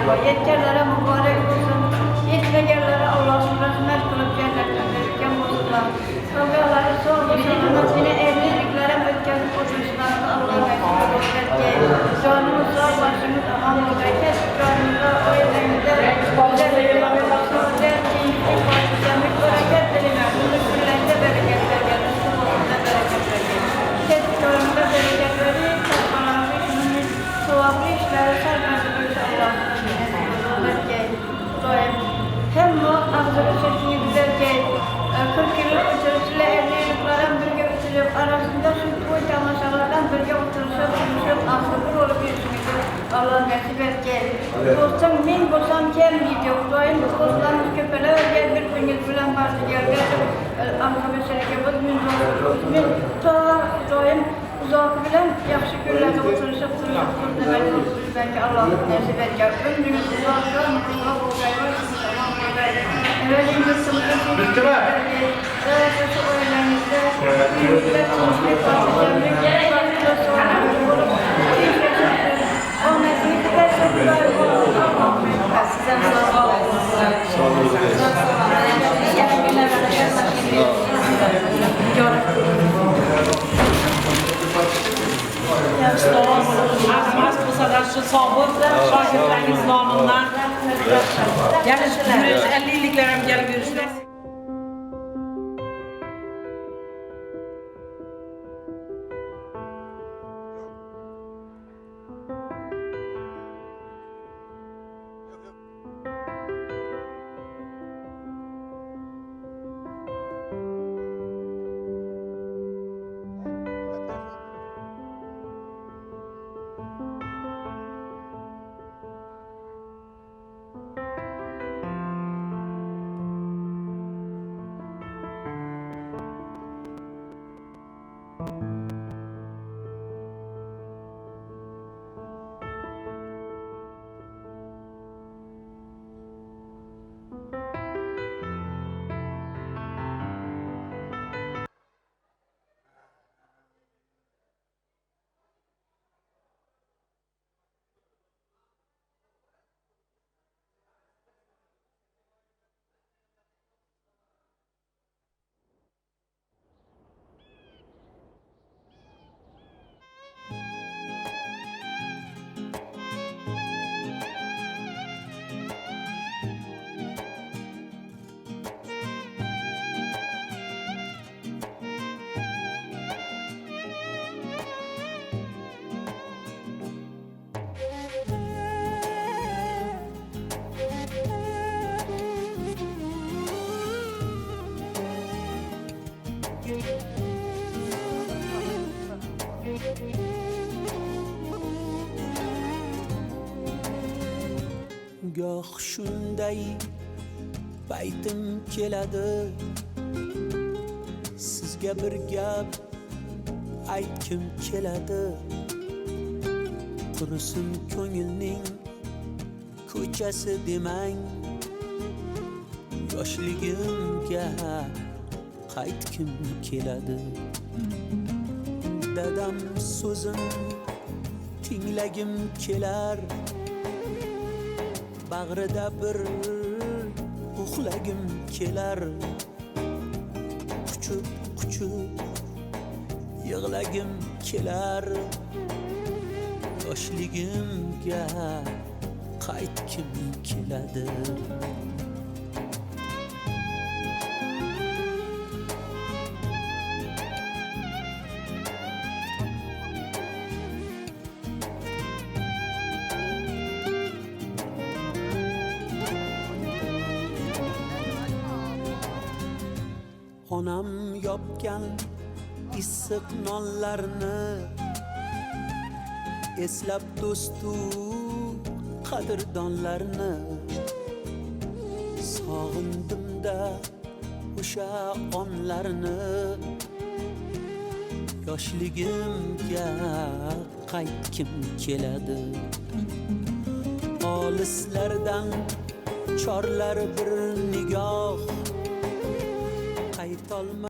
Yetkenlere mübarek olsun. Yetmeyenlere Allah'ın rahmet kılıp cennetten verirken olsunlar. Kavgaları sordu sanırım. Yine evliliklere ötkenip oturuşlarını Allah nasip olsun ki canımız sağ başımız aman olacak. Canımıza o evlerimize güzel evlerimize güzel keyifli padişahlık bereket dilerim. Bunu küllerde bereketler gelir. Sınavında bereketler gelir. Tezgahında bereketleri katmalarını işimiz sevaplı işleri sarması inşallah. Hem bu ağzını çektiği güzel ki 40 yıllık uçuruşuyla evliliklerin birge uçurup arasında şu toy tamaşalardan birge uçuruşup asılır olup yaşıyordu. Allah nasip et ki. Dostum min bulsam gelmeydi. Doyum dostlarımız köpeler gel bir güngül filan vardı gel. Anka meseleke biz min dostlarımız min doyum uzak bilen yaxşı günlerde oturuşup demek olsun. Belki Allah'ın nasip et ki. Ömrünüz uzakta mutluluk olacak. Öyle yurtsumuzda Bitti mi? Şu oyunlarımızda büyükler çalışmayı bahsedeceğim. Gerekli sorunlar olup onların bir de çok güzel olur. Sizden sağ olun. Sağ olun. Azmaz bu kadar şu soğuk şarkılarınız namından. Yani 50'liklerim gelip görüşmek. Goh shunday paytim keladi, sizga bir gap aytkim keladi. Qurisin ko'ngilning ko'chasi demang, yoshligimga qaytkim keladi. Dadam so'zin tinglagim kelar, bag'rida bir uxlagim kelar. Quchib yig'lagim kelar, yoshligimga qaytkim keladi. Onam yopgan issiq nonlarni eslab do'stu qadrdonlarni sog'indim-da o'sha onlarni. Yoshligimga qaytkim keladi. Olislardan chorlar bir nigoh qaytolma.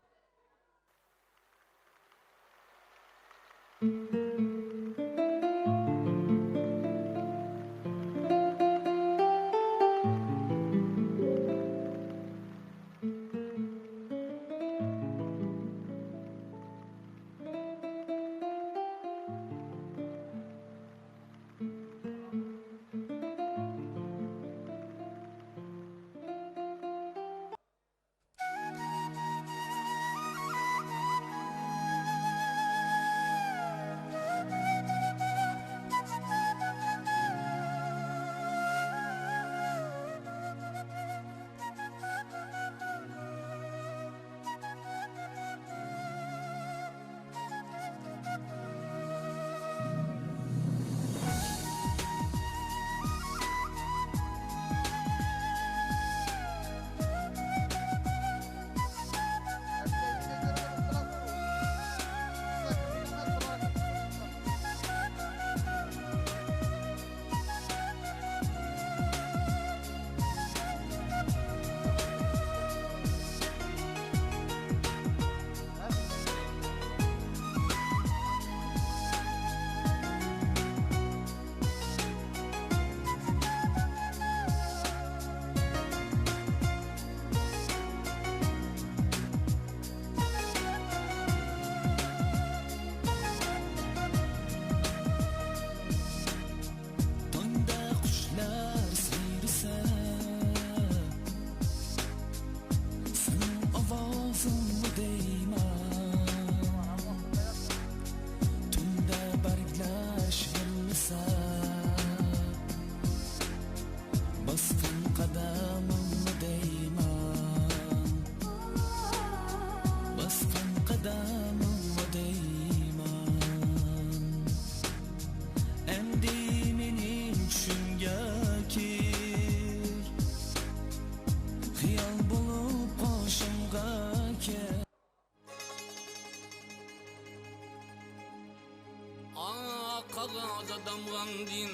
ko'zda damg'anding.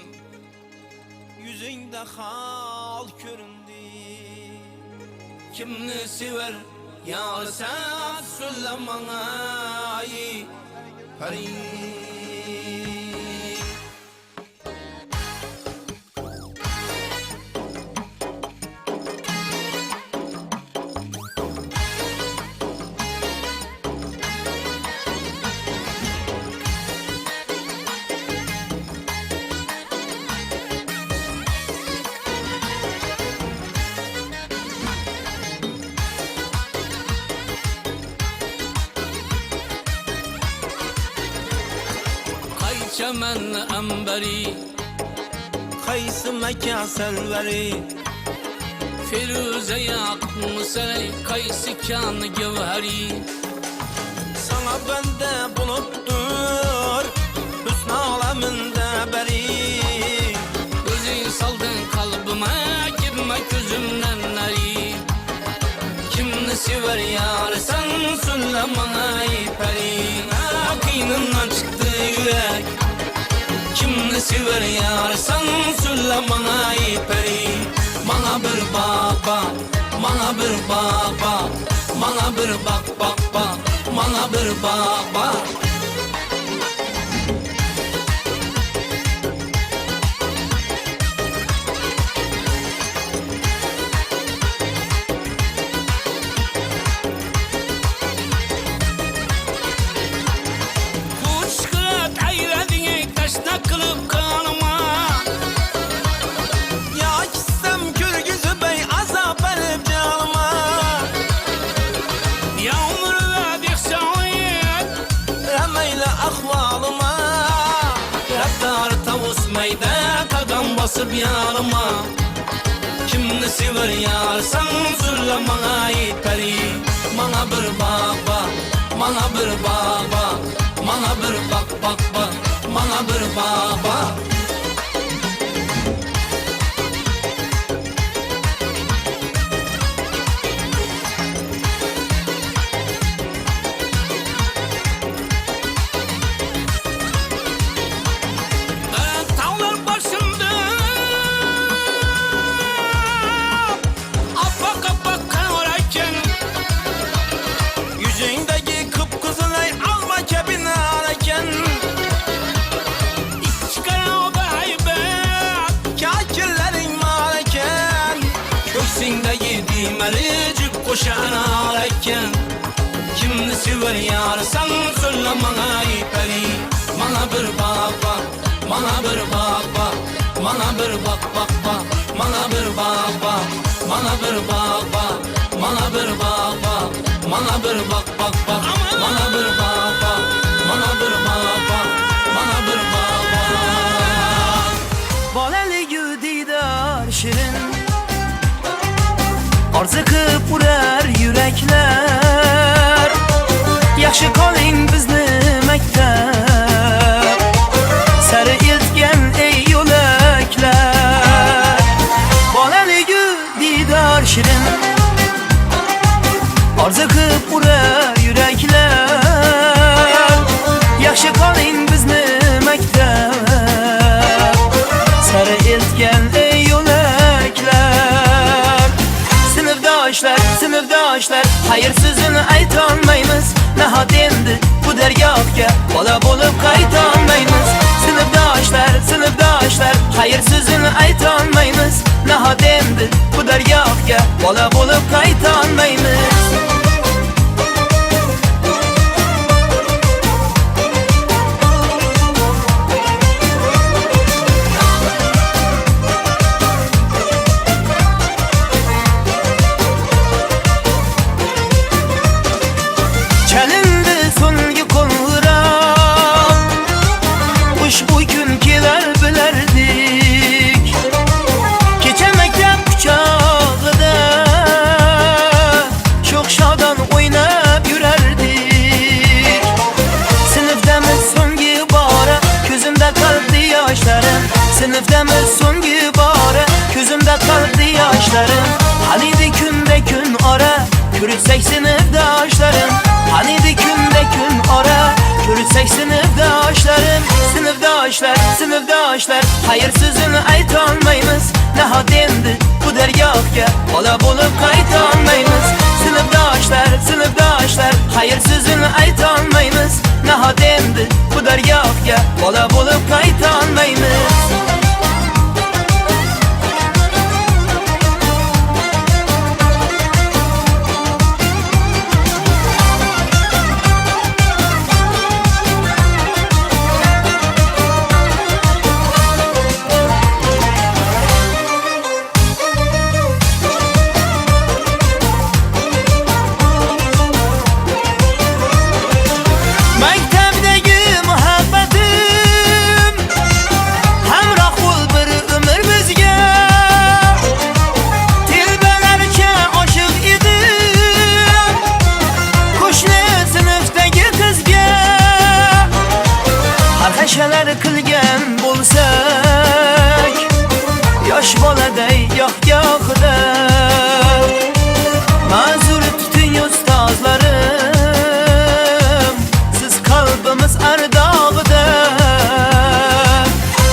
Yüzünde hal göründü. Kimni sever yar sen söyle bana ey peri. Çemen amberi Kaysı mekan selveri. Firuze yakın sey kaysı kanı gevheri. Sana bende buluttur hüsn aleminde beri. Gözün saldın kalbime girme gözümden neri. Kimni sever yar sen söyle bana ey peri. Kıynından çıktı yürek. Kimni sever yar sen söyle bana ey peri. Bana bir baba, bana bir baba, bana bir bak bak bak, bana bir baba. Kuşkut ayradın taşna kılıp kanıma. Ya gitsem Kürgüzü bey azap edip canıma. Yağmur ve bir şahit Remeyle ahvalıma. Raftar tavus meyde kadam basıp yanıma. Kimni sever yar sen söyle bana ey peri. Bana bir baba, bana bir baba, bana bir bak bak bak, bana bir baba. Tağlar başımda Afak afak kanarken Yüzündeki kıpkızılay alma kebine ararken. çıkar o haybet Kakirlerin marken. Köksünde yediğmeli cüp koşan ararken. Kimni sever yar sen söyle bana ey peri. Bana bir baba, bana bir baba, bana bir bak bak bak, bana bir baba, bana bir baba, bana bir baba, bana bir bak bak bak, bana bir baba, bana bir baba, bana bir baba. Baleli güdidar şirin. Arzu kıpırar yürekler. Yaxşı kaling bizni maktab. Sarı iltgan ey yo'laklar. Baleli güdidar şirin. Arzu kıpırar yürekler. Yaxşı kaling bizni maktab. Sarı iltgan ey yo'laklar. Sınıfdaşlar hayır sözünü aytolmaymiz. Nahot endi bu dergohga bola bo'lib qaytolmaymiz. Sınıfdaşlar hayır sözünü aytolmaymiz. Nahot endi bu dergohga bola bo'lib qaytolmaymiz. Chalindi so'nggi qo'ng'iroq. Ushbu kun kelar bilardik. Kecha maktab quchog'ida sho'x shodon o'ynab yurardik. Sinfdamiz so'nggi bora ko'zimda qoldi yoshlarim. Sinfdamiz so'nggi bora ko'zimda qoldi yoshlarim. Halidi kunda kun ora ko'rsak sinfdoshlarim. Hanidi kunda kun ora ko'rsak sinfdoshlarim. Sinfdoshlar, sinfdoshlar, hayır sözünü aytolmaymiz. Nahot endi bu dergohga bola bo'lib qaytolmaymiz. Sinfdoshlar, sinfdoshlar, hayır sözünü aytolmaymiz. Nahot endi bu dergohga bola bo'lib qaytolmaymiz. Neşeler qilgan bo'lsak, yosh boladay yoq-yoqda. Ma'zur tuting ustozlarim, siz qalbimiz ardog'ida.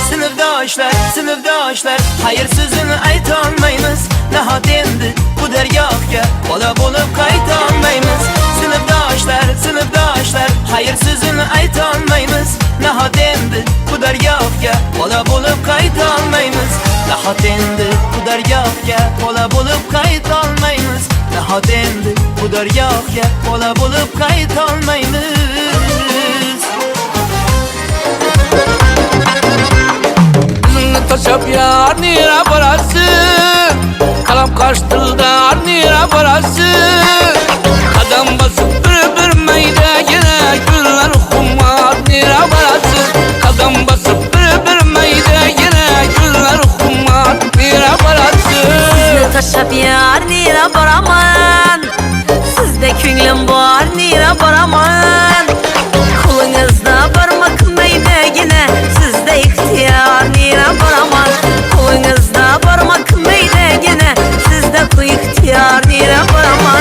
Sinfdoshlar, sinfdoshlar, hayır sözünü aytolmaymiz. Nahot endi bu dergohga bola bo'lib qaytolmaymiz. Sinfdoshlar, sinfdoshlar, hayır sözünü aytolmaymiz. Nahot endi bu dergohga bola bo'lib qaytolmaymiz. Nahot endi bu dergohga bola bo'lib qaytolmaymiz. Nahot endi bu dergohga bola bo'lib qaytolmaymiz. Dilini tashlab yar nera borasiz, qalam qarstilda nera borasiz. Qadam bosib bir maydagina gullar xumar nera borasiz. Qadam bosib bir maydagina gullar xumar nera borasiz. Sizni tashlab yar nera boraman, sizda ko'nglim bor nera boraman. Qo'lingizda barmoq maydagina, sizda ixtiyor nera boraman. Qo'lingizda barmoq maydagina, sizda ixtiyor nera boraman.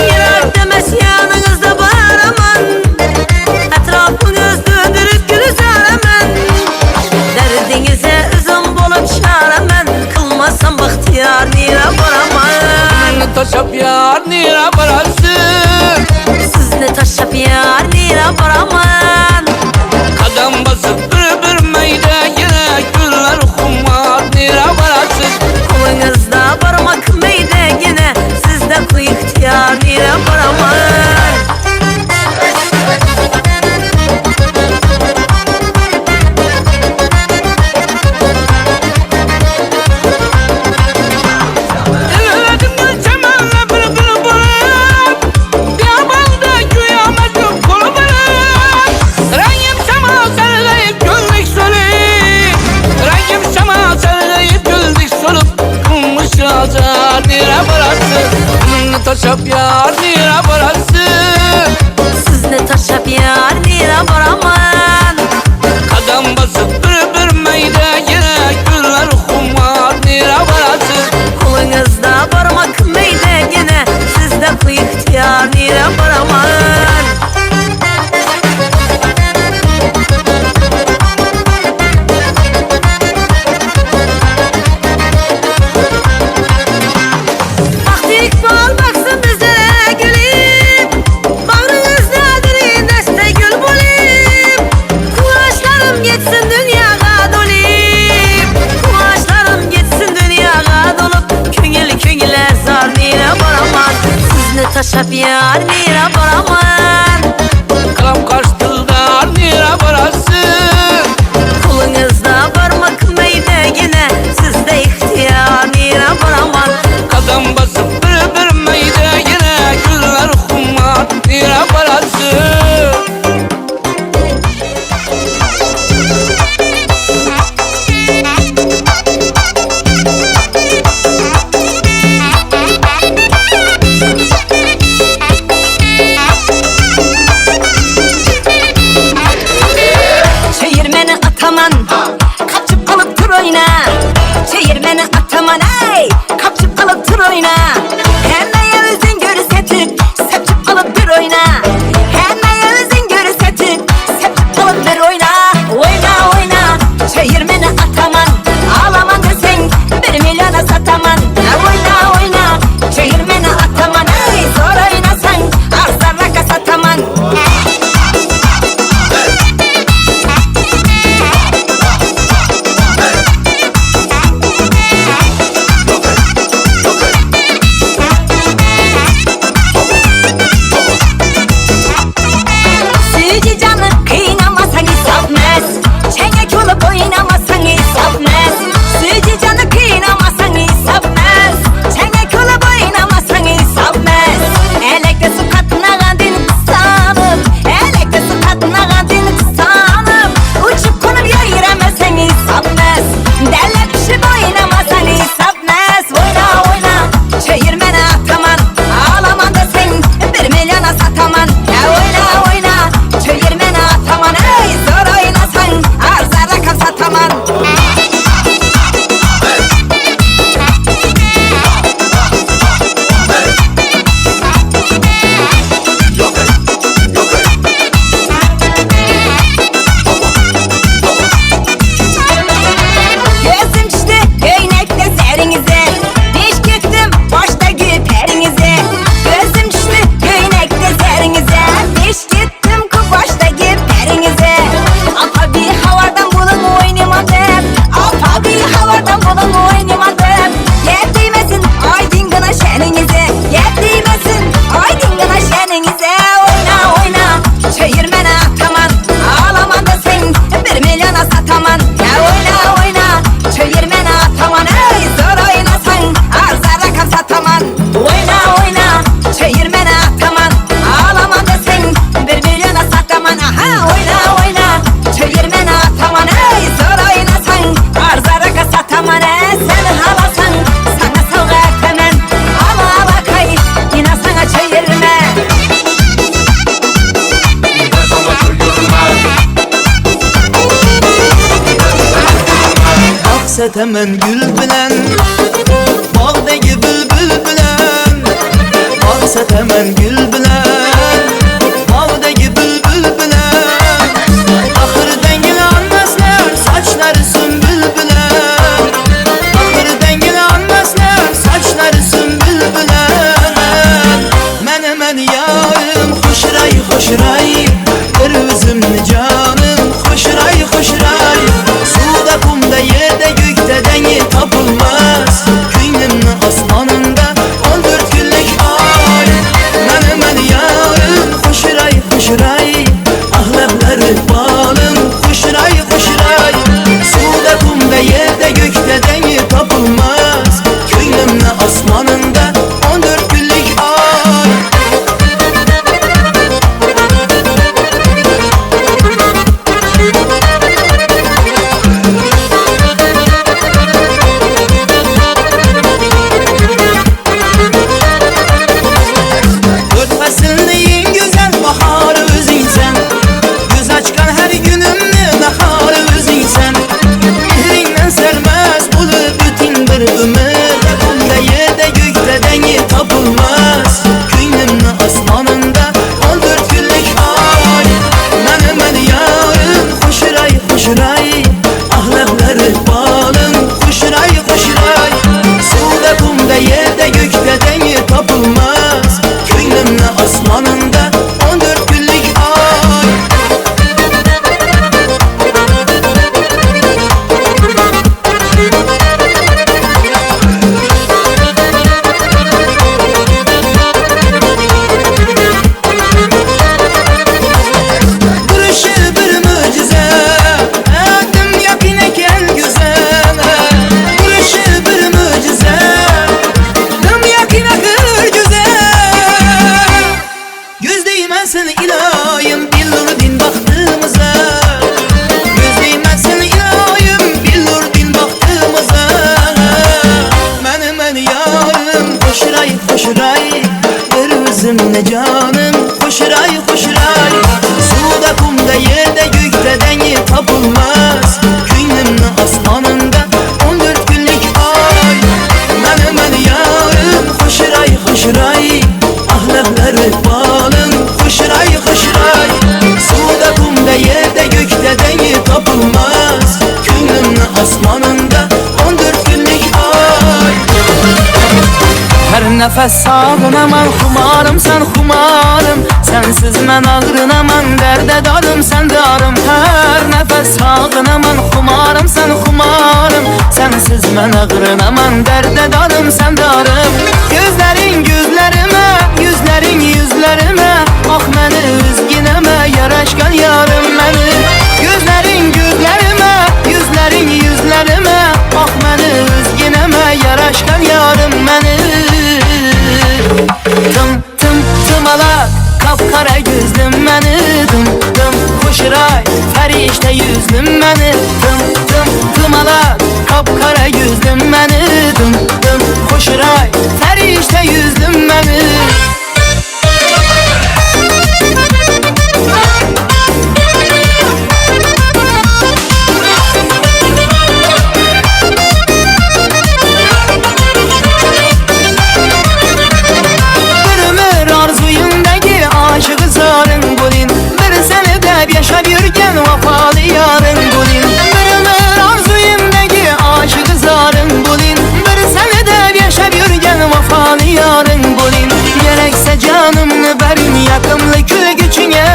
Yurak demes yanınızda bağıraman, etrafınız döndürüp gülüzaraman. Derdinize üzüm bulup çağıraman, kılmasam bahtiyar nira boraman. Taşap yar nira borasiz, Sizni tashlab yar nira boraman. qadam bosib bir maydagina gullar xumar nira borasiz. Qo'lingizda barmoq maydagina, sizda ixtiyor nira boraman. Taşap yar nira borasiz, Sizni tashlab yar nira boraman. qadam bosib bir maydagina gullar xumar nira borasiz. Qo'lingizda barmoq maydagina, sizda ixtiyor nira boraman. Tashlab yar nira boraman, Qalam qarstilda nira borasiz. qo'lingizda barmoq maydagina, sizda ixtiyor nira boraman. Qadam bosib bir maydagina gullar xumar nira borasiz. sataman gül bilan bog'dagi bulbul bilan bog' sataman gül bilan bog'dagi bulbul bilan axir danglanmaslar sochlari sümbül bilan axir danglanmaslar sochlari sümbül bilan men yarim xushray xushray bir o'zimni jonim xushray xushray suvda qumda yerda gökda dangi topilmas ko'nglimni osmonimda 14 kunlik oy men yarim xushray xushray axlablari bolim xushray xushray suvda qumda yerda gökda dangi topilmas ko'nglimni osmonimda 14 kunlik oy Özümle canım xushray xushray suvda qumda yerda gökda dangi topilmas ko'nglimni osmonimda 14 kunlik oy men yarim xushray xushray axlablari bolim xushray xushray suvda qumda yerda gökda dangi topilmas ko'nglimni osmonimda 14 kunlik oy her nefes sağınaman xumarım sen xumarım sensiz men ağrınaman derde darım sen darım her nefes sağınaman xumarım sen xumarım sensiz men ağrınaman derde darım sen darım gözlerin gözlerime yüzlerin yüzlerime ah meni üzgüneme yaraşkan yarım meni gözlerin gözlerime yüzlerin yüzlerime ah meni üzgüneme yaraşkan yarım meni Tımalak kapkara gözlüm meni xushray farishta yüzlüm meni Tımalak kapkara gözlüm meni xushray farishta yüzlüm meni yaşab yürgen vafalı yarın bulin bir ömür arzuyumdaki aşık zarın bulin bir sene de yaşab yürgen vafalı yarın bulin gerekse canımını verin yakımlı külgüçüne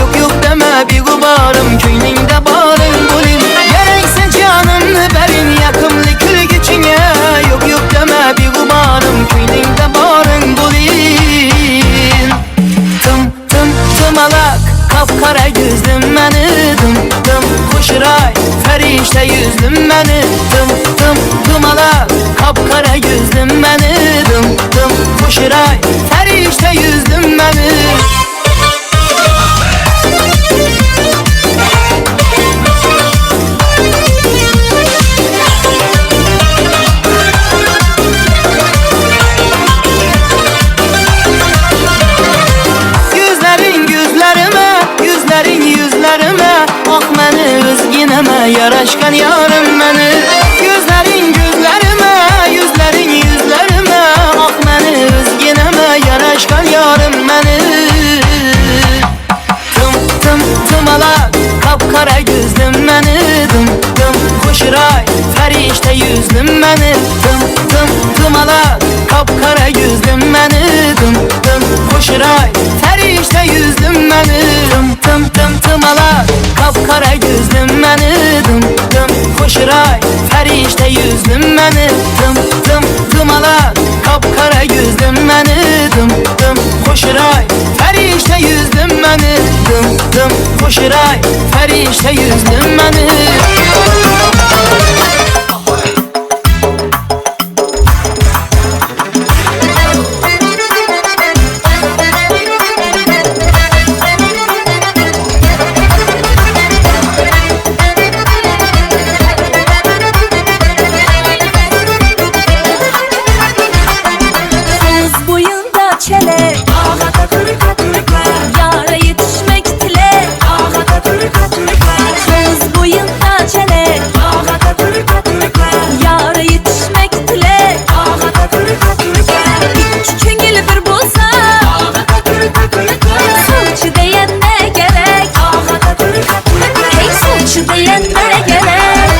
yok deme bir gubarım köynünde barın bulin gerekse canımını verin yakımlı külgüçüne yok deme bir gubarım köynünde barın bulin tımalak kapkara gözlüm meni xushray farishta yüzlüm meni tımalak kapkara gözlüm meni xushray farishta yüzlüm meni yaraşkan yarım meni gözlerin Ferişte yüzdüm beni Dım dım koşuray Ferişte yüzdüm beni Yara yetişmek dile Kız boyunda çele Yara yetişmek dile İki köngülü bir bulsa Solçu diyen ne gerek Hey solçu diyen ne gerek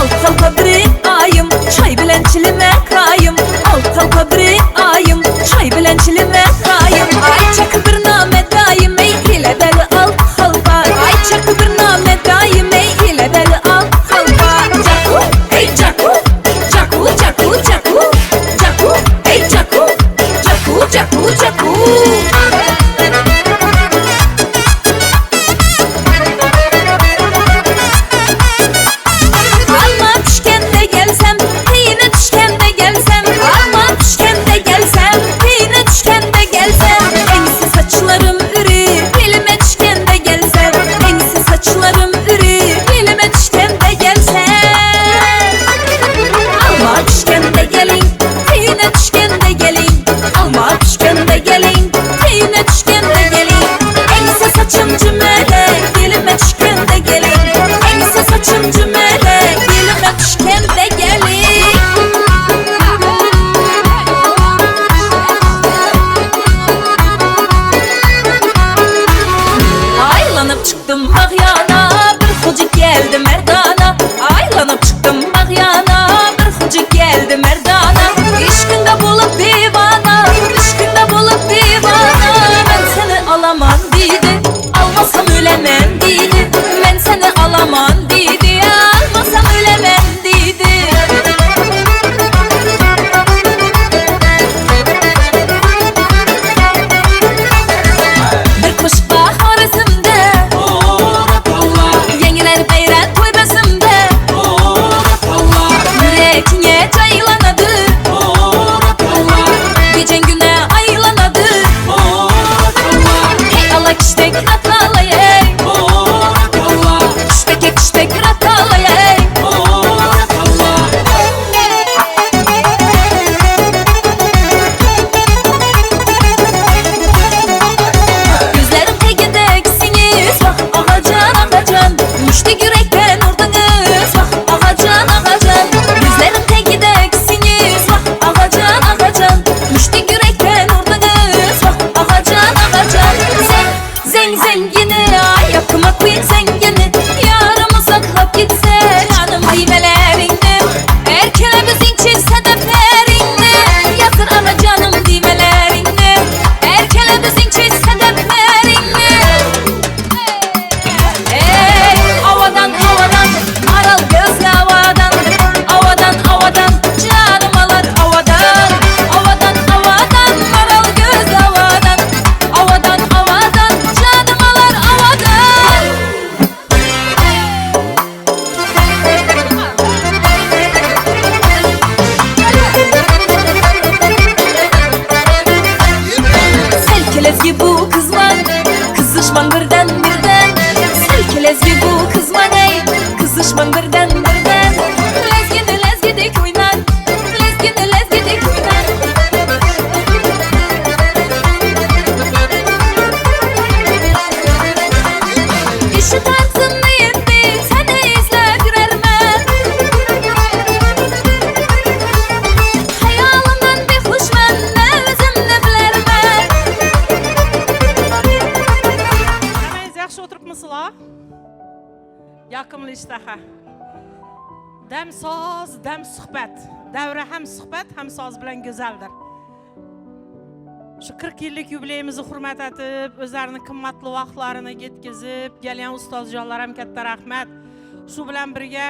Alt talpa bir ayım Çay bilen çilime kayım Alt talpa bir ayım Çay bilen çilime kayım Ay çakı bir name dayım Ey ile deli al halva Ay çakı bir name dayım Ey ile deli al halva Caku hey caku Caku caku caku Caku hey caku Caku caku caku Alma düşkende gelsem Teyine düşkende gelsem Alma düşkende gelsem Teyine düşkende gelsem Ensi saçlarım ürü Elime düşkende gelsem Ensi saçlarım ürü Elime düşkende gelsem Alma düşkende gelin Teyine düşkende gelin Alma düşkende gelin Teyine düşkende gelin Ensi saçım cümele Elime düşkende gelin Ensi saçım cümele Elime düşkende gelin Aylanıp çıktım Bağyana Bir hoca geldi merdana Aylanıp çıktım Bağyana Bir hoca geldi merdana İşkinde bulup divana İşkinde bulup divana Ben seni alamam dedi Almasam ölemem dedi Ben seni alamam dedi Almasam ölemem dedi Bir kuş bahar esimde Yeniler beyrat toy besimde Yüreğine caylanadı Gecen güne aylanadı Hey ala kiştek ratalayay Kiştek kiştek ratalayay Gözlerim tekideksiniz Bak ağacan ağacan Müştek yürekten vurdunuz Bak ağacan ağacan Gözlerim tekideksiniz Bak ağacan ağacan Müştek yürekten vurdunuz Bak ağacan ağacan Zengini ay yakıma koyun zengini Yarım uzaklap gitse Canım dimelerini Erkele bizim çizse de perini Yazır ana canım dimelerini Erkele bizim çizse de perini Ey havadan havadan Maral gözle havadan Havadan havadan Canım alır havadan Havadan havadan Maral gözle havadan Havadan havadan Canım alır havadan Selkelezgi bu kızman Kızışman birden birden Selkelezgi bu kızman ey Kızışman birden birden Lezgini lezgidik oynan Lezgini lezgidik oynan İşi tarzını yendi Seni izlep yürermen Hayalımdan bir hoşman Ne özüm ne bilermen Hemeyiz yaxshi o'tiribmisizlar? Yoqimli ishtaha. Dam soz, dam suhbat. Davra ham suhbat, ham soz bilan go'zaldir. Shu 40 yillik yubileyimizni hurmat etib, o'zlarining qimmatli vaqtlarini yetkazib, kelgan ustozjonlar ham katta rahmat. Shu bilan birga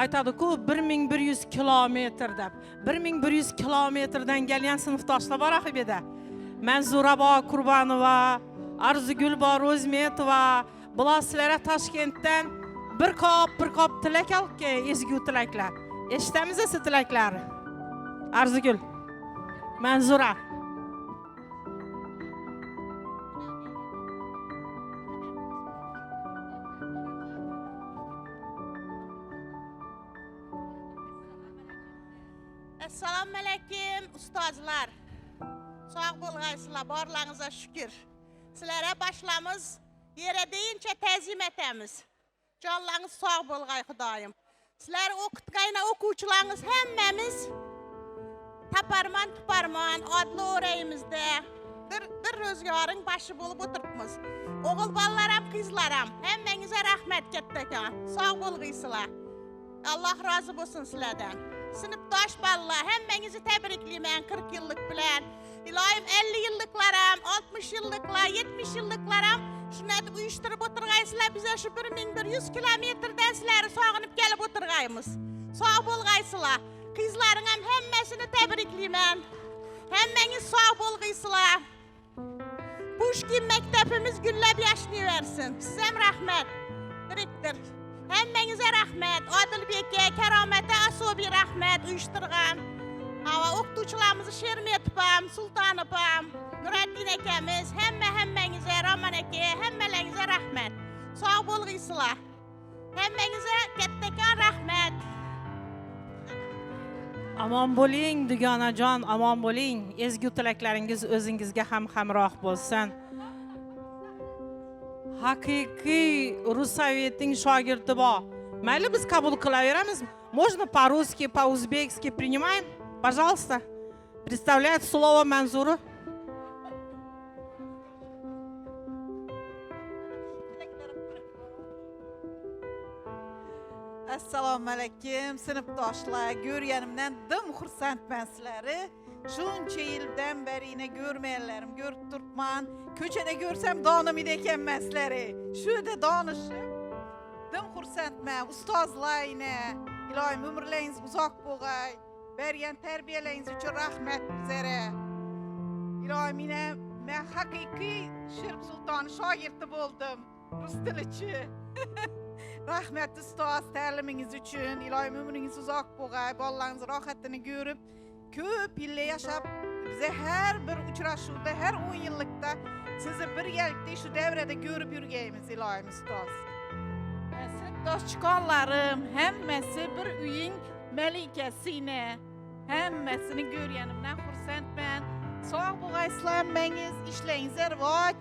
aytadi-ku 1100 kilometr deb. 1100 kilometrdan kelgan sinfdoshlar bor axibeda. Manzura bor Qurbonova, Arzugul bor Ro'zmetova, bular sizlarga Toshkentdan bir kop tilak olibki, ezgu tilaklar. Eshitamiz siz tilaklarni. Arzugul, Manzura. Assalomu alaykum ustozlar. Sog' bo'lgaysizlar, borlaringizga shukr. Sizlarga boshlamız yere deyince ta'zim etamiz. Jonlaringiz sog' bo'lgay Xudoyim. Sizlar o'qitgayna o'quvchilaringiz hammamiz taparman tuparman odli o'rayimizda bir ro'zgoring bashi bo'lib o'tiribmiz. O'g'il bolalar ham, qizlar ham hammangizga rahmat kattakan. Sog' bo'lgaysizlar. Alloh rozi bo'lsin sizlardan. Sinfdosh bolalar hammangizni tabriklayman 40 yillik bilan. Iloyim 50 yilliklar ham, 60 yilliklar, 70 yilliklar ham shuni deb uyushtirib o'tirgaysizlar. Biz shu 1100 kilometrdan sizlarni sog'inib kelib o'tirgaymiz. Sog' bo'lgaysizlar. Qizlaring ham hammasini tabriklayman. Hammangiz sog' bo'lgaysizlar. Pushkin maktabimiz gullab yashnaversin. Sizga ham rahmat. Direktor hammangizga rahmat. Odilbekka, Karomata Asobiy rahmat uyushtirgan. Hava o'qituvchilarimiz Shermetov ham, Sultonov ham, Nuriddin akamiz, hammangizga, Roman aka, hammalaringizga rahmat. Sog' bo'lgaysizlar. Hammangizga kattakon rahmat. Amon bo'ling, dugonajon, amon bo'ling. Ezgu tilaklaringiz o'zingizga ham hamroh bo'lsin. Haqiqiy Russavetining shogirdi bor. Mayli biz qabul qilaveramiz. Можно по-русски, по-узбекски принимаем? Пожалуйста. Представляет слово Манзуру. Assalomu alaykum sinfdoshlar. Ko'rganimdan dim xursandman sizlarni. Shuncha yildan beri yine görmeyenlerim görüp turibman. Ko'chada ko'rsam donimida ekanman sizlarni. Shuda donishib dim xursandman. Ustozlar yine iloyim umrlaringiz uzoq bo'lgay. Bergan tarbiyalaringiz uchun rahmat bizlarga. Iloyim yine men haqiqiy Sherp Sulton shogirdi bo'ldim. Rus tilichi. Rahmat ustoz ta'limingiz uchun. Iloyim umringiz uzoq bo'lgay. Bolalaringiz rohatini ko'rib, ko'p yillar yashab, bize her bir uchrashuvda, her 10 yillikda sizni birgalikda shu davrada ko'rib yurgaymiz iloyim ustoz. Sinfdosh chiqonlarim, hammasi bir uying malikasini, hammasini ko'rganimdan xursandman. Sog' bo'lgaysizlar, hammangiz ishlaringiz rivoj.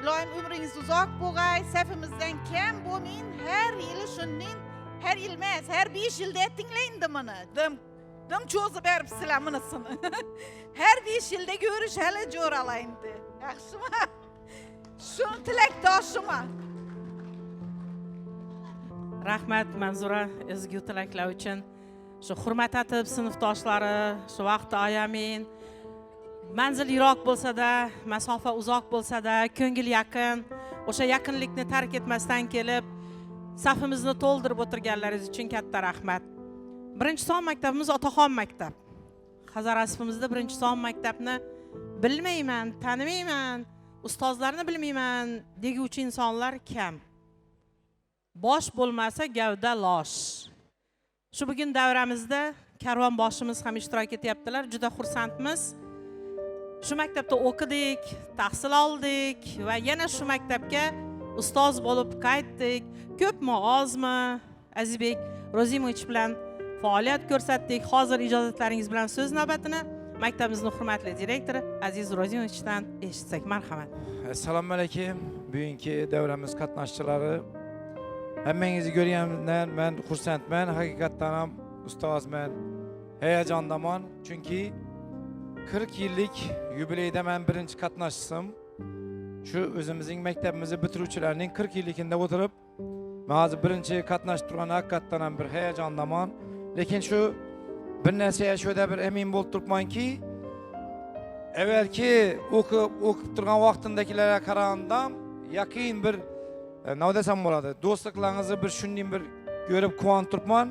Iloyim umringiz uzoq bo'lgay, safimizdan kam bo'lmang. Har yili shundan, har yil emas, har 5 yilda tinglaydi buni. Dim cho'zib beribsizlar bunisini. Har 5 yilda ko'rish hali jo'ralaydi. Yaxshimi? Shu tilakdoshima. Rahmat Manzura ezgu tilaklar uchun. Shu hurmat etib sinfdoshlari, shu vaqtda ayamin. Manzil yiroq bo'lsa-da, masofa uzoq bo'lsa-da, ko'ngil yaqin, o'sha yaqinlikni tark etmasdan kelib, safimizni to'ldirib o'tirganlaringiz uchun katta rahmat. Birinchi son maktabimiz Otaxon maktab. Hazarasfimizda birinchi son maktabni bilmayman, tanimayman, ustozlarni bilmayman deguvchi insonlar kam. Bosh bo'lmasa gavda losh. Shu bugun davramizda karvon boshimiz ham ishtirok etyaptilar. Juda xursandmiz. Shu maktabda o'qidik, tahsil oldik va yana shu maktabga ustoz bo'lib qaytdik. Ko'pmi, ozmi Azizbek Rozimovich bilan faoliyat ko'rsatdik. Hozir ijozatlaringiz bilan so'z navbatini maktabimizning hurmatli direktori Aziz Rozimovichdan eshitsak, marhamat. Assalomu alaykum. Bugungi davramiz qatnashchilari. Hammangizni ko'rganimdan men xursandman. Haqiqatan ham ustozman. Hayajondaman, chunki 40 yillik yubileyda men birinchi qatnashchim. Shu o'zimizning maktabimizni bitiruvchilarning 40 yilligida o'tirib, men hozir birinchi qatnashib turgan haqiqatan ham bir hayajondaman. Lekin shu bir narsaga shuda bir emin bo'lib turibmanki, evvelki o'qib turgan vaqtimdagilarga qaraganda yaqin bir nima desam bo'ladi, do'stliklaringizni bir shunday bir ko'rib quvonib turibman.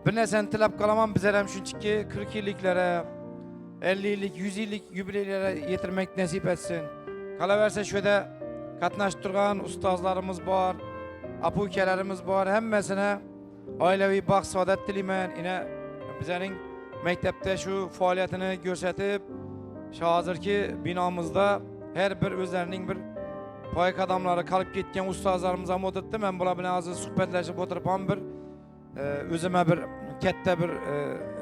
Bir narsani tilab qolaman, bizlar ham shunchaki 40 yilliklari 50 yıllık, 100 yıllık yubileylere getirmek nasip etsin. Kalaverse şöyle katnaşıp durgan ustazlarımız var, apukelerimiz var. Hemmesine ailevi bak saadet dilemen. Yine bizlerin mektepte şu faaliyetini görsetip, şu hazırki binamızda her bir özlerinin bir payık adamları kalıp gitken ustazlarımıza modettim. Ben bula bilen azı sohbetleşip oturup bir özüme bir kette bir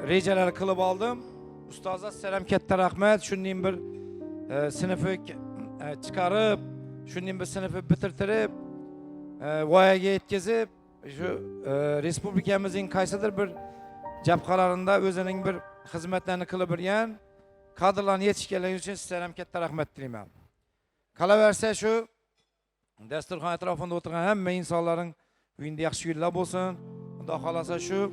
rejeler kılıp aldım. Ustaza selam kette rahmet. Şunun bir sınıfı çıkarıp, şunun bir sınıfı bitirtirip, voyaga yetkizip, şu respublikamızın kaysidir bir cepkalarında özünün bir hizmetlerini kılıp birgen kadrlarını yetişkenler için selam kette rahmet dileyim. Kalaverse şu dasturxon etrafında oturgan hamma insonlarning uyunda yaxshi kunlar bo'lsin. Xudo xolasa shu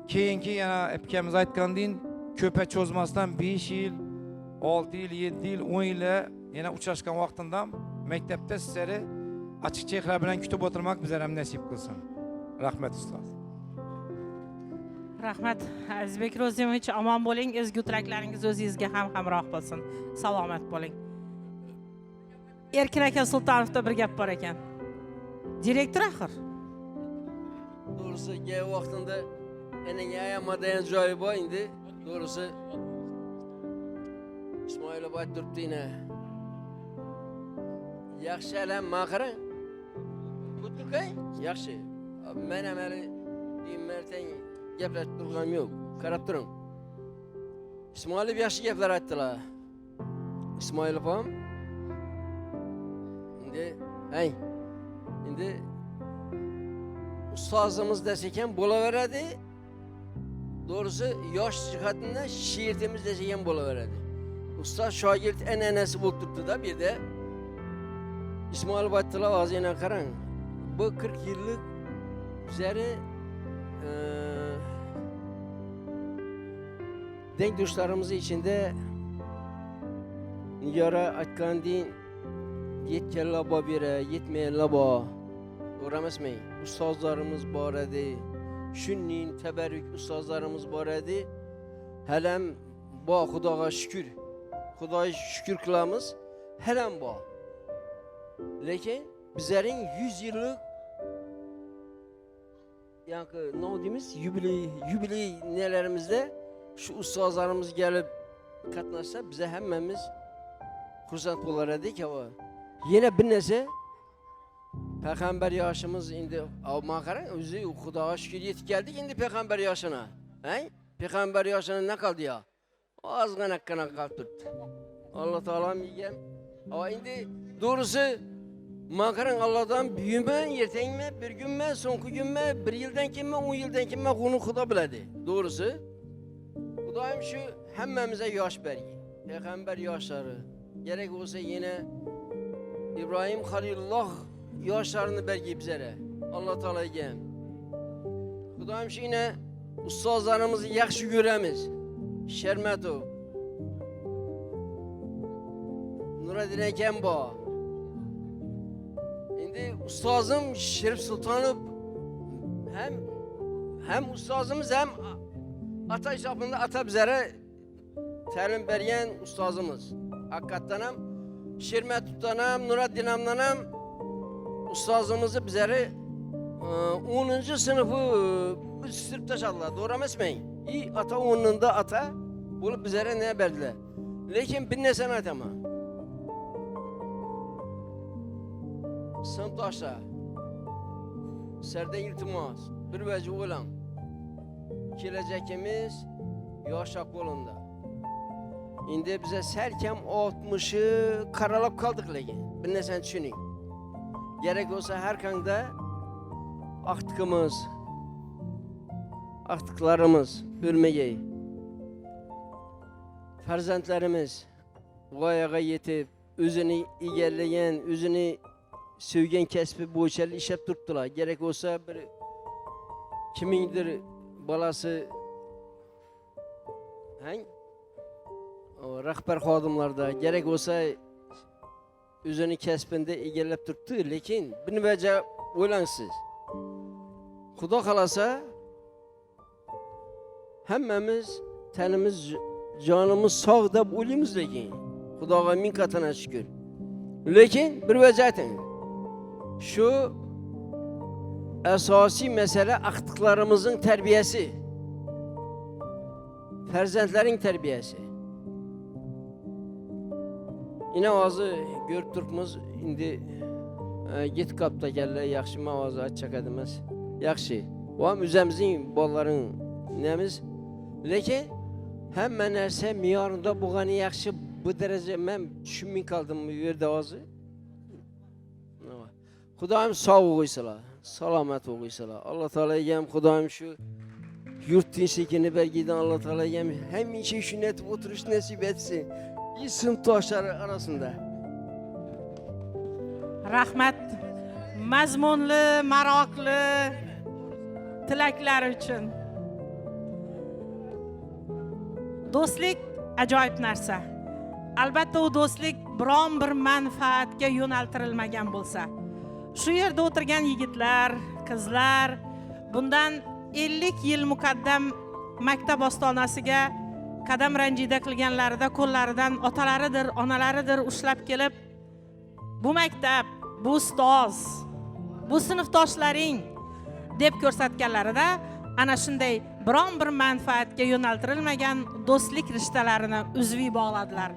keyingi yana epkamiz aytgandan ko'pa cho'zmasdan 5 yil, 6 yil, 7 yil, 10 yil yana uchrashgan vaqtimda maktabda sizlarni ochiq chehra bilan kutib o'tirmak bizlar ham nasib qilsin. Rahmat ustoz. Rahmat Azizbek Ro'zimovich, omon bo'ling, ezgu tilaklaringiz o'zingizga ham hamroh bo'lsin. Salomat bo'ling. Erkin aka Sultonovda bir gap bor ekan. Direktor axir. Doğrusu gel vaxtında enin ayamadayan joyi bor indi. Doğrusu İsmail abay turibdi yine. Yaxshi alam maqarang. Kutukay? Yaxshi. Men ham hali merteng gaplashib turganim yo'q. Qarab turing. İsmail yaxshi gaplar aytdilar. İsmail opam hey, şimdi ustozimiz deseken bo'laveradi. Doğrusu yosh jihatdan she'rimiz deseken bo'laveradi. Ustoz shogird an'anasi bo'lib turibdi-da bu yerda. Ismoil Baytullo og'zingizga qarang. Bu 40 yillik bizari denkdoshlarimiz ichida Nigora aytgandek yetkenlar bor bera, yetmayanlar bor. To'g'ri emasmi? Ustozlarimiz bor edi. Shunning tabarruk ustozlarimiz bor edi. Halam bor, Xudoga shukr. Xudoga shukr qilamiz. Halam bor. Lekin bizning 100 yillik yani ne deymiz? Yubiley nelerimizde şu ustozlarimiz gelip katnaşsa bize hemmemiz xursand bo'lar edik. Yine bir narsa Peygamber yaşımız indi alma qarang, o'zi Xudoga shukr yetib keldik endi payg'ambar yoshina. Payg'ambar yoshina ne kaldı ya? Ozgina qolib turibdi. Alloh taolam yegan. Endi doğrusu maqarang Allohdan buyurman, ertangmi, bir günmi, so'nggi günmi, bir yildan keyinmi, 10 yildan keyinmi uni Xudo biladi. Doğrusu Xudoyim shu hammamizga yosh bergan. Payg'ambar yoshlari. Gerek olsa yine İbrahim Halilulloh yoshlarini bergan bizlarga. Alloh taolaga. Xudoyim shu yine ustozlarimizni yaxshi ko'ramiz. Shermatov, Nuriddin akam bor. Endi ustozim Sherif Sultonov hem ustozimiz hem ata hisobında ata bizlere ta'lim bergan ustozimiz. Hakikaten ham Shermatovdan ham Nuraddinovdan ham ustozimizni bizlere 10. sınıfı bitirib tashladilar. To'g'ri emasmi? Ata 10'unda ata bo'lib bizlere ne berdilar? Lekin bir narsani aytaman. Sinfdoshlar, sizlardan iltimos, bir vaji o'ylang. Kelajakimiz yosh aqo'linda. Endi bize serkem 60'ı qaralab qoldik lekin. Bir narsani tushuning. Gerek olsa har qanday aqtiqlarimiz bo'lmagay. Farzandlarimiz voyaga yetib, o'zini egallagan, o'zini sevgen kesbi bo'yicha ishlab turibdilar. Gerek olsa bir kimingdir balası rahbar xodimlarda gerek olsa o'zini kasbida egallab turibdi. Lekin bir vaja o'ylansiz. Xudo xolasa hammamiz tanimiz canımız sağ da o'ylaymiz lekin. Xudoga ming qatana shukr. Lekin bir vaziyatim. Şu asosiy mesele aqtiqlarimizning tarbiyasi. Farzandlaring tarbiyasi. Yine ozi ko'rib turibmiz, endi yetib qolibdi ekanlar, yaxshi mavozi achchaq emas. Yaxshi. Bu ham o'zimizning bolalaring nemiz. Lekin hamma narsa me'yorida bo'lgani yaxshi. Bu daraja men tushunmay qoldim bu yerda hozir. Xudoyim sog' qo'ysalar, salomat qo'ysalar. Alloh taolaga ham Xudoyim shu yurt tinchligini bergidan Alloh taolaga ham hamisha shuni aytib o'tirish nasib etsin. Sinfdoshlari arasida. Rahmat mazmunli, maroqli tilaklari uchun. Do'stlik ajoyib narsa. Albatta u do'stlik biron bir manfaatga yo'naltirilmagan bo'lsa, shu yerda o'tirgan yigitlar, qizlar bundan 50 yil muqaddam maktab ostonasiga qadam ranjida qilganlarida qo'llaridan otalaridir, onalaridir ushlab kelib, bu maktab, bu ustoz, bu sinfdoshlaring deb ko'rsatganlarida ana shunday biron bir manfaatga yo'naltirilmagan do'stlik rishtalarini uzviy bog'ladilar.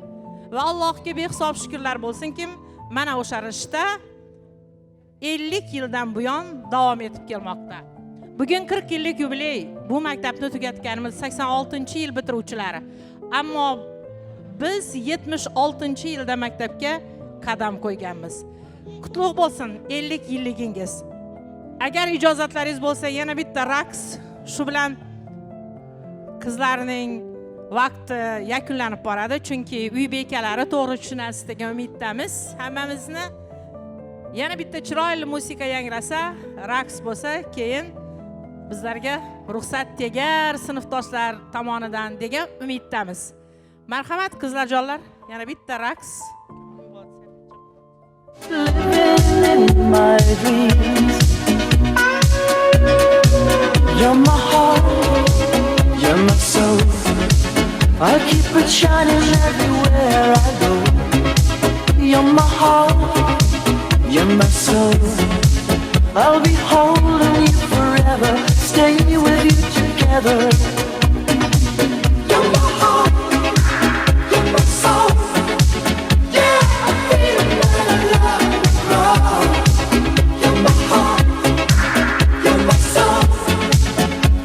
Va Allohga behisob shukrlar bo'lsinki, mana o'sha rishta 50 yildan buyon davom etib kelmoqda. Bugun 40 yillik yubiley. Bu maktabni tugatganimiz 86-yil bitiruvchilari. Ammo biz 76-yilda maktabga qadam qo'yganmiz. Qutlug' bo'lsin 50 yilligingiz. Agar ijozatlaringiz bo'lsa, yana bitta raqs, shu bilan qizlarning vaqti yakunlanib boradi, chunki uy bekalari to'g'ri tushunasiz degan umiddamiz. Hammamizni yana bitta chiroyli musiqa yangrasa, raqs bo'lsa, keyin bizlarga ruxsat tegar sinfdoshlar tomonidan degan umiddamiz. Marhamat qizlarjonlar, yana bitta raqs. Living in my dreams, you're my heart, you're my soul. I'll keep it shining everywhere I go. You're my heart, you're my soul. I'll be holding you forever, stay with you together. You're my heart, you're my soul. Yeah, I feel that I love you grow. You're my heart, you're my soul.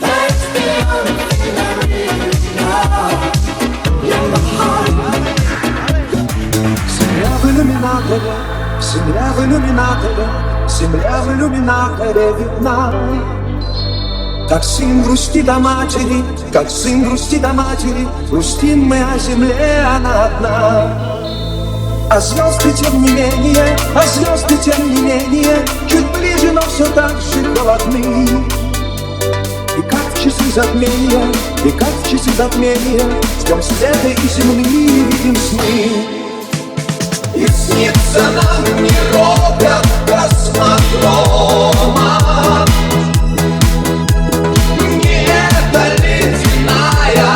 That's the only thing I really know. You're my heart. Земля в иллюминаторе, земля в иллюминаторе, земля в иллюминаторе видна. Как сын грустит о матери, как сын грустит о матери, грустим мы о земле, она одна. А звезды тем не менее, а звезды тем не менее, чуть ближе, но все так же холодны. И как в часы затмения, и как в часы затмения, ждем света и земли, видим сны. И снится нам не робот космодрома, не эта ледяная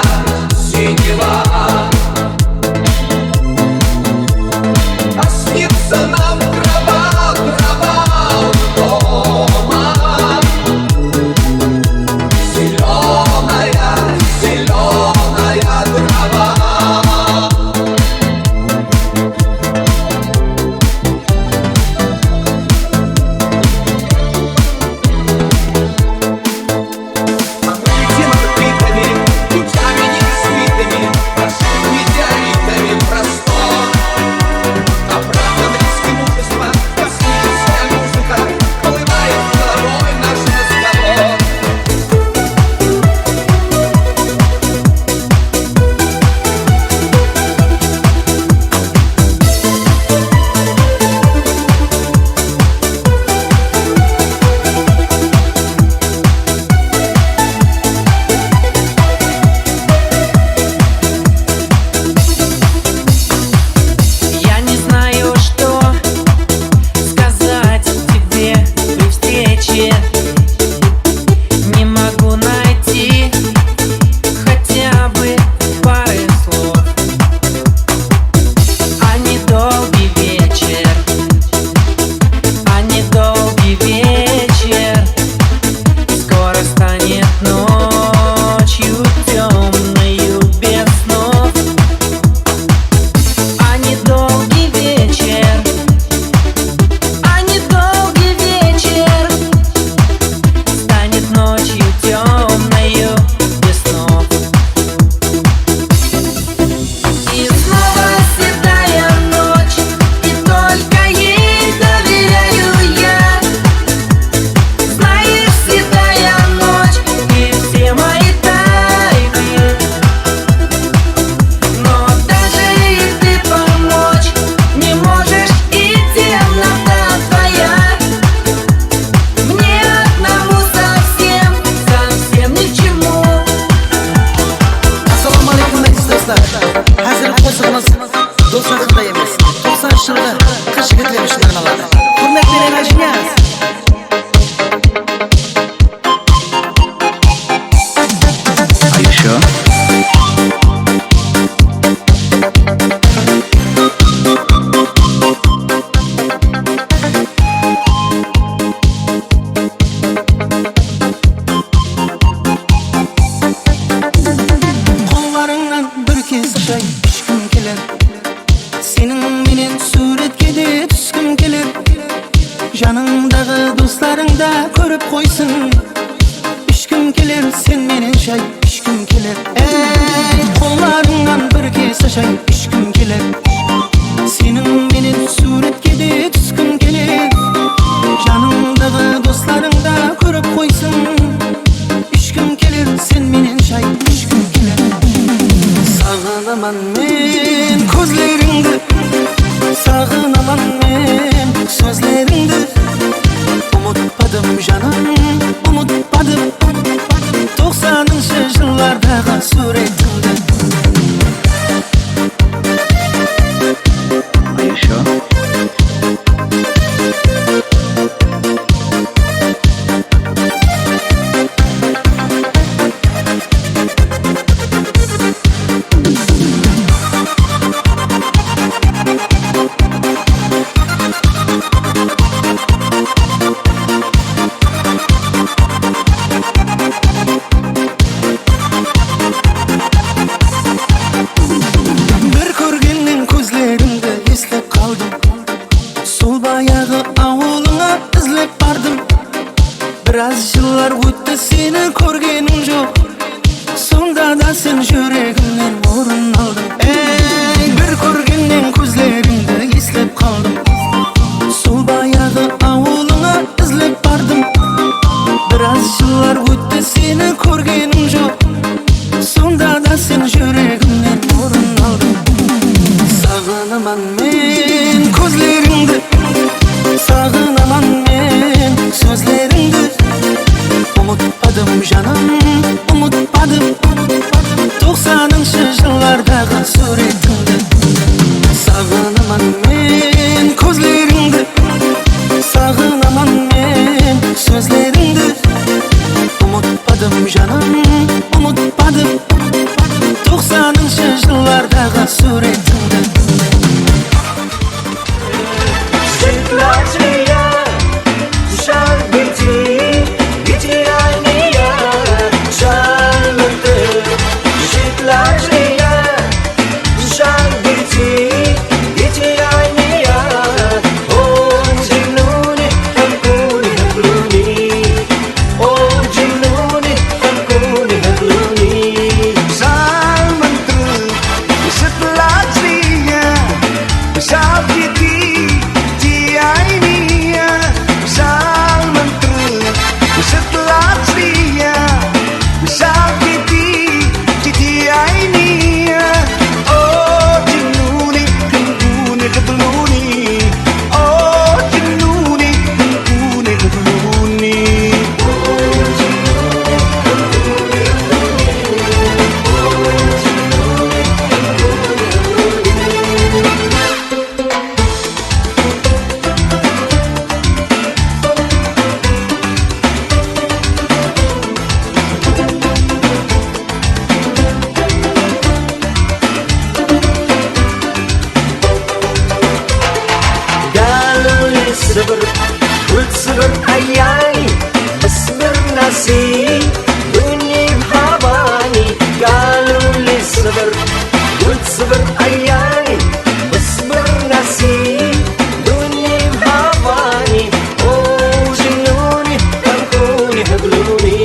синева, а снится нам трава, трава у дома, зеленая, зеленая трава. 90 yılda kış gitlemişler analar. Hürmet veren Ajinaz. Are you sure? Kollarından bir kez çay içkim gelir. Senin menen suretke de düşküm gelir. Janыңдағы dostlarыңda көріп қойсын. İçkim gelir sen menen çay içkim gelir. Ey kollarından bir kez çay içkim gelir. Senin menen suretke de düşküm gelir. Janыңдағы dostlarыңda көріп қойсын. İçkim gelir sen menen çay içkim gelir. Sağınaman men közleringdi, sağınaman men sözleringdi. Umutpadım canım, umutpadım 90'ınшы yıllardağı suretimdi. Are you sure? Bir көргеннен көзлеріңді естеп қалдым. Сол баяғы ауылыңа ізлеп бардым. Біраз жылдар өтті сені көргенім жоқ. Сонда да сен жүрегімнен орын алдың. Ей, бір көргеннен көзлеріңді естеп қалдым. Сол баяғы ауылыңа ізлеп бардым. Біраз жылдар өтті сені көргенім жоқ. Сонда да сен жүрегімнен орын алдың. Sağınaman men közleringdi, sağınaman men sözleringdi. Umutpadım canım, umutpadım 90'ınшы yıllardağı suretimdi. Sağınaman men közleringdi, sağınaman men sözleringdi. Umutpadım canım, umutpadım 90'ınшы yıllardağı suretimdi. Sütlaçlıya düşer biti, biti aynıya çarmıntı. Sütlaçlıya düşer biti, biti aynıya. O cinnuni hankuni hakluni, o cinnuni hankuni hakluni. Çarmıntı sütlaçlıya düşer biti. صبر وتصبر أيامي اصبر ناسي دنيا بحباني قالوا لي صبر وتصبر أيامي اصبر ناسي دنيا بحباني أو جنوني خلقوني هبلوني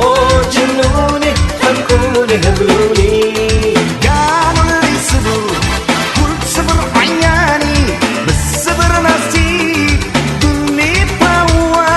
أو جنوني خلقوني هبلوني قالوا لي صبر وتصبر أيامي بالصبر ناسي دنيا بحباني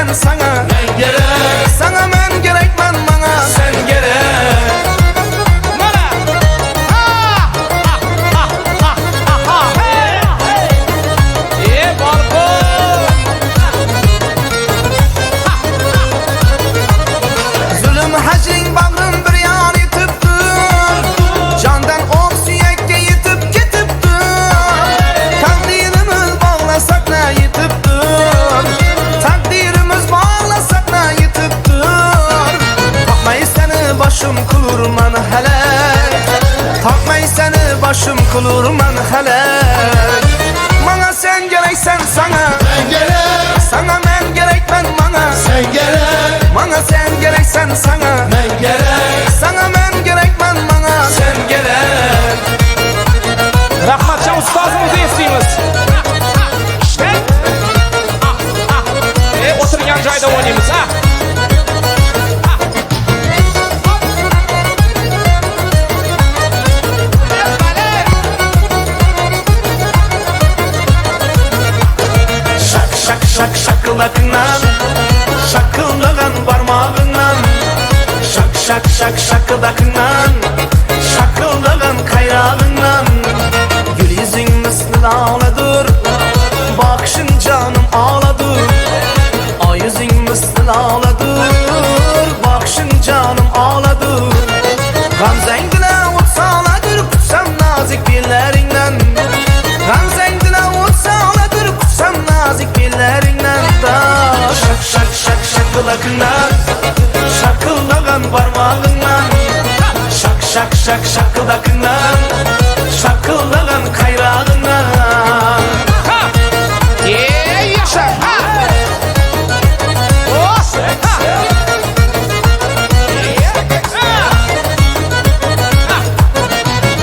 gereksen sana ben gerek. Sana ben gerekmen bana sen gerek. Zulüm hacin bağrım bir yan yitipdir. Candan ok süyekke yitip ketipdir. Takdirimiz bağlasak ne yitipdir. Takdirimiz bağlasak ne yitipdir. Takmay seni başım kulurman helek. Takmay seni başım kulurman helek. Bana sen gereksen sana ben gerek. Sana ben gerekmen bana sen gerek. Bana sen gereksen sana ben gerek. Sana ben gerekmen bana sen gerek. Rahmatcan ustazımızı isteyimiz. İşte. Oturgan joyda oynaymiz ha. Şak şakılakından, şakıldağın parmağından. Şak şakıldakından, şakıldağın kayrağından. Gül yüzün misli ağladır, bakışın canım ağladır. Ay yüzün misli ağladır, bakışın canım ağladır. Gamzengine utsaladır, kutsam nazik dillerinden. Gamzengine utsaladır, kutsam nazik dillerinden da. Şak şakıldakından, şakıldağın parmağından. Şak şakıldakından, şakıldağın kayrağından. Yaşa.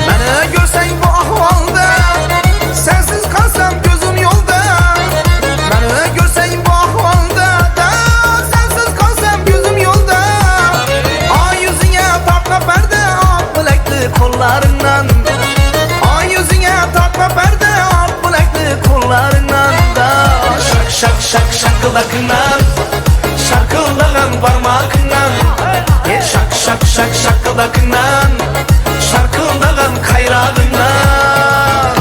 Beni görsen bu ahvalda, sensiz kalsam gözüm yolda. Beni görsen bu ahvalda da, sensiz kalsam gözüm yolda. Ay yüzüne takma perde, ak bilekli kollarından. Ay yüzüne takma perde, ak bilekli kollarından da. Şak şakıldakından, şakıldağın parmağından. Şak şakıldakından, şarkıldağın kayrağından.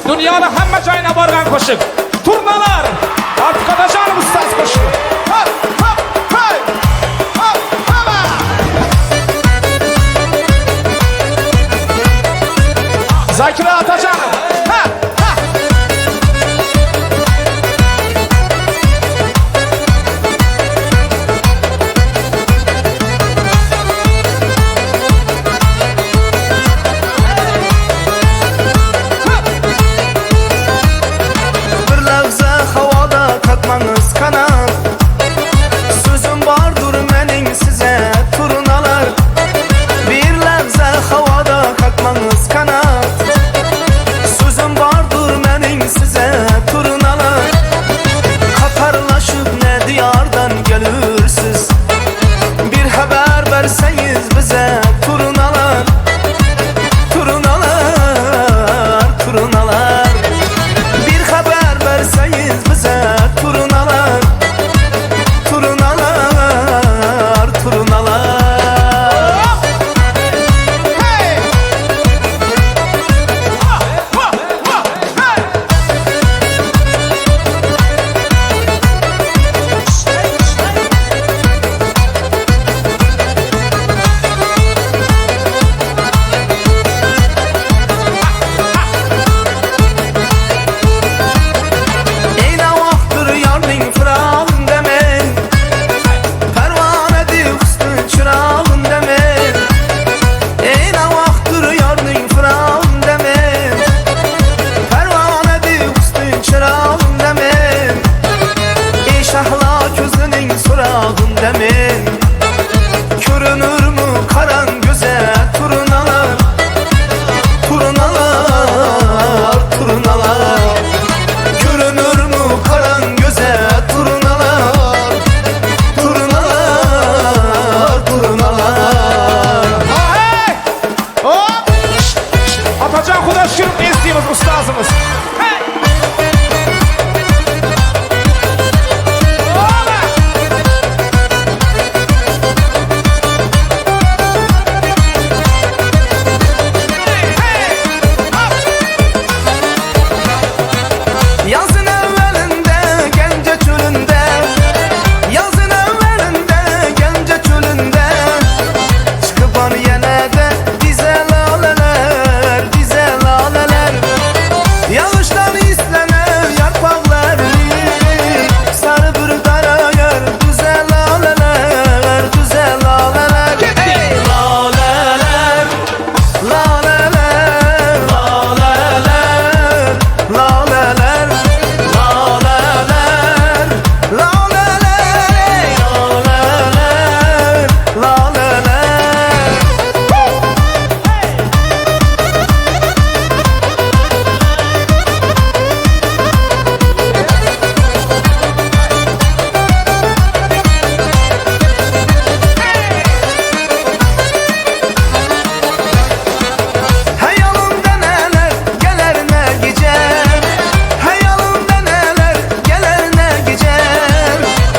Dünyada hamma joyuna borgan qo'shiq. Turnalar. Ortiqada jonim ustoz qo'shiq. Hop hop hey. Hop hop. Zakira Atacan. Ha. Bir lahza havada katmanız kanat. Sözüm vardır mening size turnalar. Bir lahza havada katmanız kanat. Sözüm vardır mening size turnalar. Katarlaşıp ne diyardan gelirsiz. Bir haber verseniz bize turnalar. Turnalar, turnalar. Bir haber verseniz bize turnalar. Turnalar, turnalar. Eyna vaxtdır yarning firağın demen. Pervanedi hüsnü çırağın demen. Eyna vaxtdır yarning firağın demen. Pervanedi hüsnü çırağın demen. Ey şahla gözünün surağın demen. Görünür mü karan göze turnalar. Turnalar, turnalar. Görünür mü karan göze turnalar. Turnalar, turnalar. Hey! Hop! Atacan Xudo şükür isteyimiz ustazımız. Hey! Ola!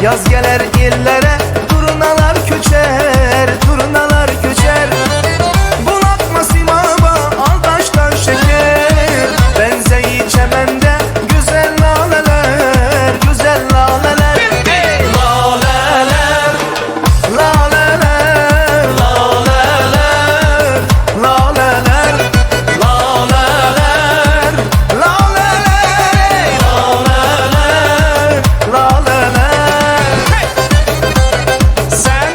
Yaz gelir illere turnalar köçer, turnalar köçer. Bulakma simaba aldaşlar şeker. Benzeyi çemende güzel laleler, güzel laleler. Laleler, laleler, laleler, laleler, laleler, laleler, laleler. Sen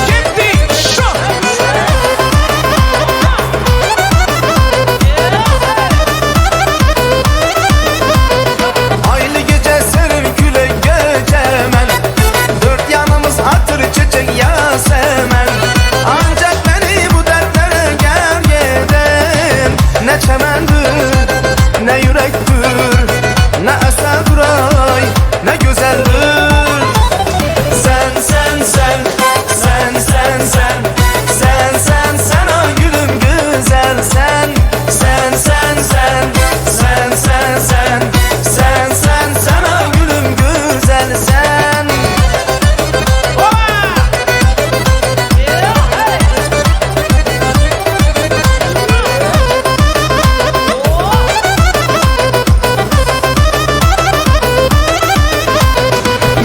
gittik şu Aylı gece serin küle göcemen. Dört yanımız atır çiçek yasemen. Ancak beni bu dertlere gergeden ne çemendir, ne yürektir, ne eser duray, ne güzeldir. Sen ay gülüm güzel sen. Sen ay gülüm güzel sen.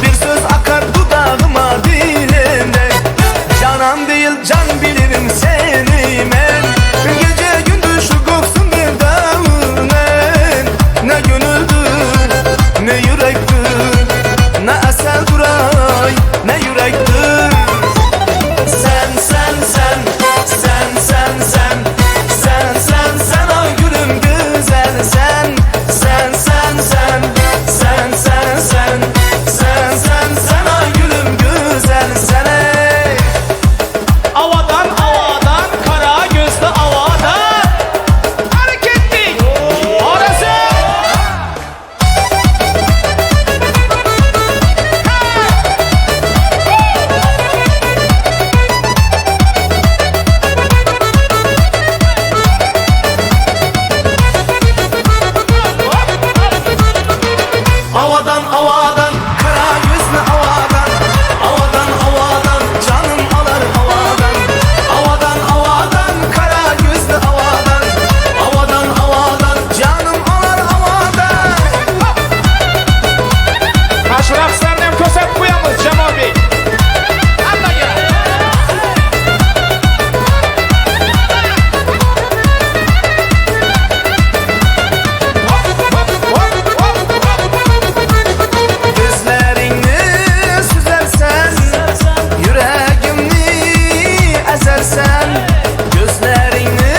Bir söz akar dudağıma dilimde. Canan değil can bilirim seni men. Gece gündüz şu koksun bir dağınen. Ne gönüldür, ne yürektir, ne eser duray, ne yürektir. Sen ay gülüm güzel sen. Sen ay gülüm güzel sen. Ey. Avadan kara gözlü avadan hareketlik orası. Avadan kara yüzlü avadan. Avadan canım alır havadan. Avadan kara yüzlü avadan. Avadan canım alır havadan. Aşraflardan kösep koyamız Cemal Bey. Allah ya. Gözlerini süzersen, yüreğimni ezersen. Gözlerini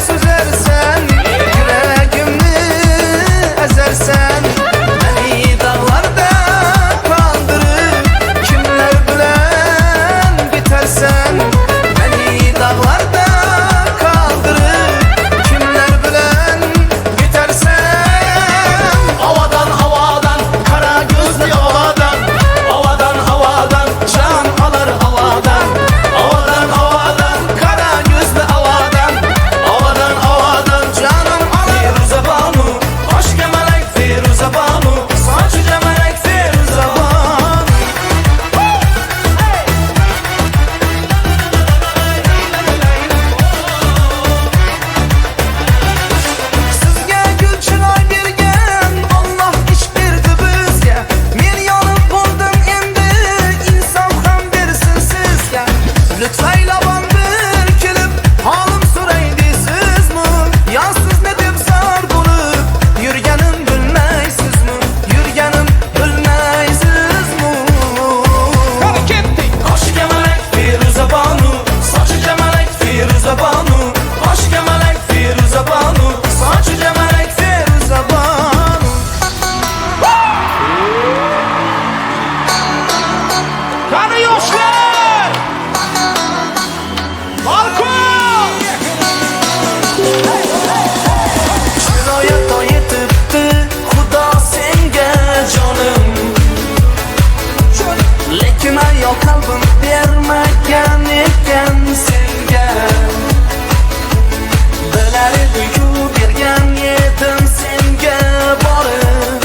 süzersen, yüreğimni ezersen. Beni dağlarda kaldırıp kimler bilen bitersen. Beni dağlarda kaldırıp kimler bilen bitersen. Avadan kara gözlü avadan. Avadan can alır havadan. Avadan kara gözlü avadan. Avadan canım alır. Firuze Banu, aşk melek Firuze Banu. Saçı cemelek Firuze Banu. Sizge gül çıray bergen Allah iş berdi bizge. Men yonib bo'ldim endi inson ham bersin sizga. Lütfaylaban bir kelib holim so'ray deysizmi? Yo siz ne deb zor bo'lib yurganim bilmaysizmi? Yurganim bilmaysizmi? Hareketlik. Aşk melek Firuze Banu, saçı cemelek Firuze Banu. Aşk melek Firuze Banu, saçı cemelek Firuze Banu. Kanı yoşlar. Balkon. Chiroyat yetibdi Xudo senga jonim. Lekin ayol qalbim bermagan ekan senga. Bilar edi-ku bergan edim senga borib.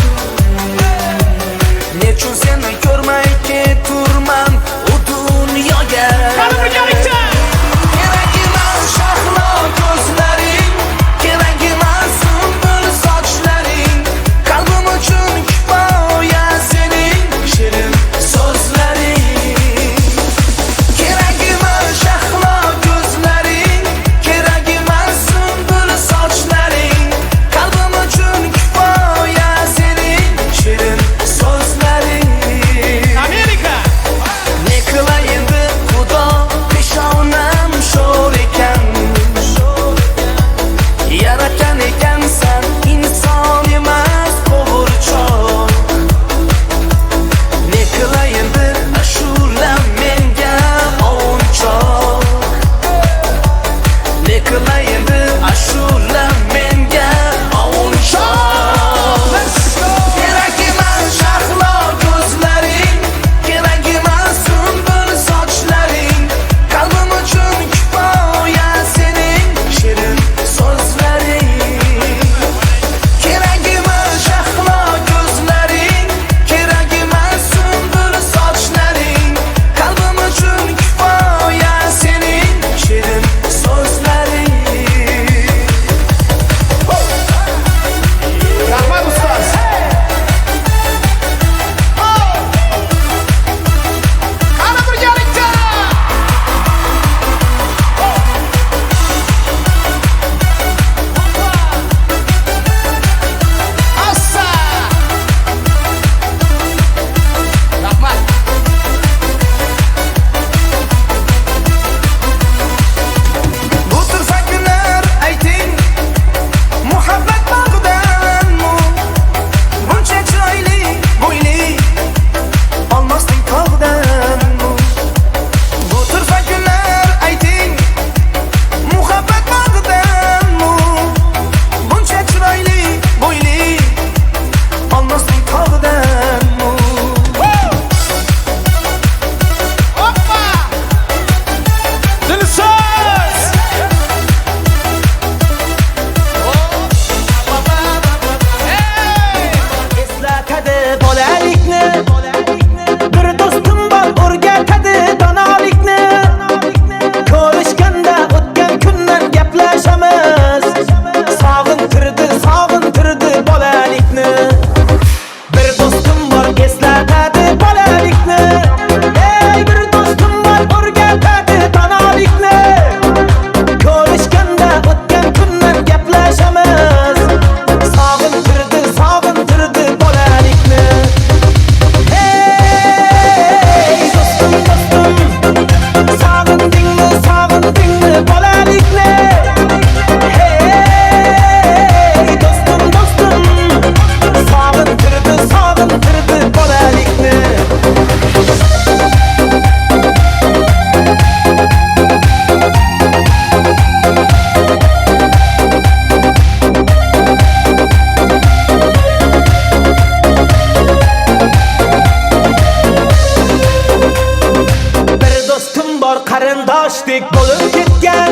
toshdek bo'lib ketgan.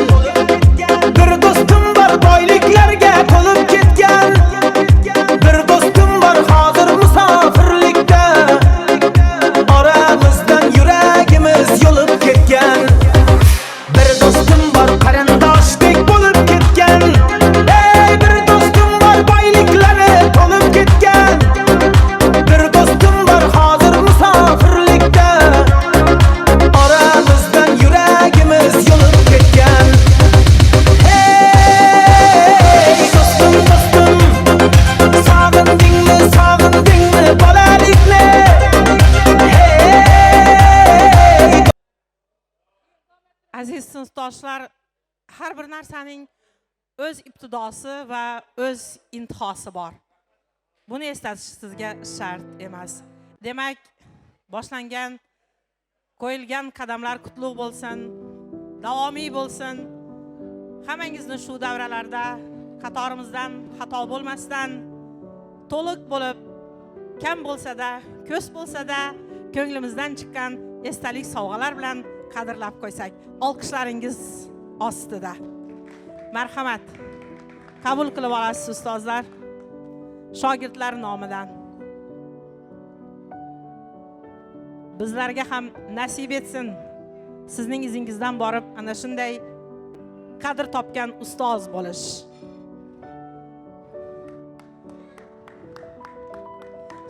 Bir do'stim bor boyliklarga to'lib ketgan. Bir do'stim bor hozir musofirlikda. Oramizdan yuragimiz yo'lib ketgan. Bir do'stim bor qarindoshdek bo'lib ketgan. Ey bir do'stim bor boyliklari to'lib ketgan. Bir do'stim bor hozir musofirlikda. Oramizdan yuragimiz yo'lib ketgan. Hey do'stim do'stim, sog'indingmi bolalikni? Hey Aziz sinfdoshlar, har bir narsaning o'z ibtidosi va o'z intihosi bor. Buni eslatish sizga shart emas. Demak, boshlangan, qo'yilgan qadamlar qutlug' bo'lsin, davomiy bo'lsin. Hammangizni shu davralarda qatorimizdan xato bo'lmasdan, to'liq bo'lib, kam bo'lsa-da, ko'z bo'lsa-da, ko'nglimizdan chiqqan esdalik sovg'alar bilan qadrlab qo'ysak. Olqishlaringiz ostida. Marhamat. Qabul qilib olasiz ustozlar. Shogirdlar nomidan. Bizlarga ham nasib etsin sizning izingizdan borib ana shunday qadr topgan ustoz bo'lish.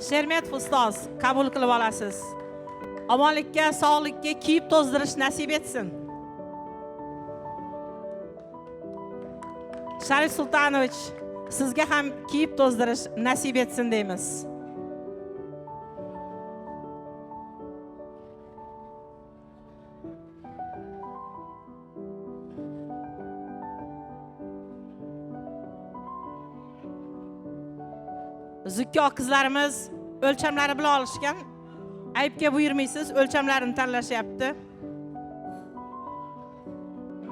Shermetov ustoz, qabul qilib olasiz. Omonlikka, sog'likka kiyib to'zdirish nasib etsin. Sharif Sultanovich, sizga ham kiyib to'zdirish nasib etsin deymiz. Zukko qizlarimiz o'lchamlari bilan olishgan. Aybga buyurmaysiz, o'lchamlarini tanlashyapti.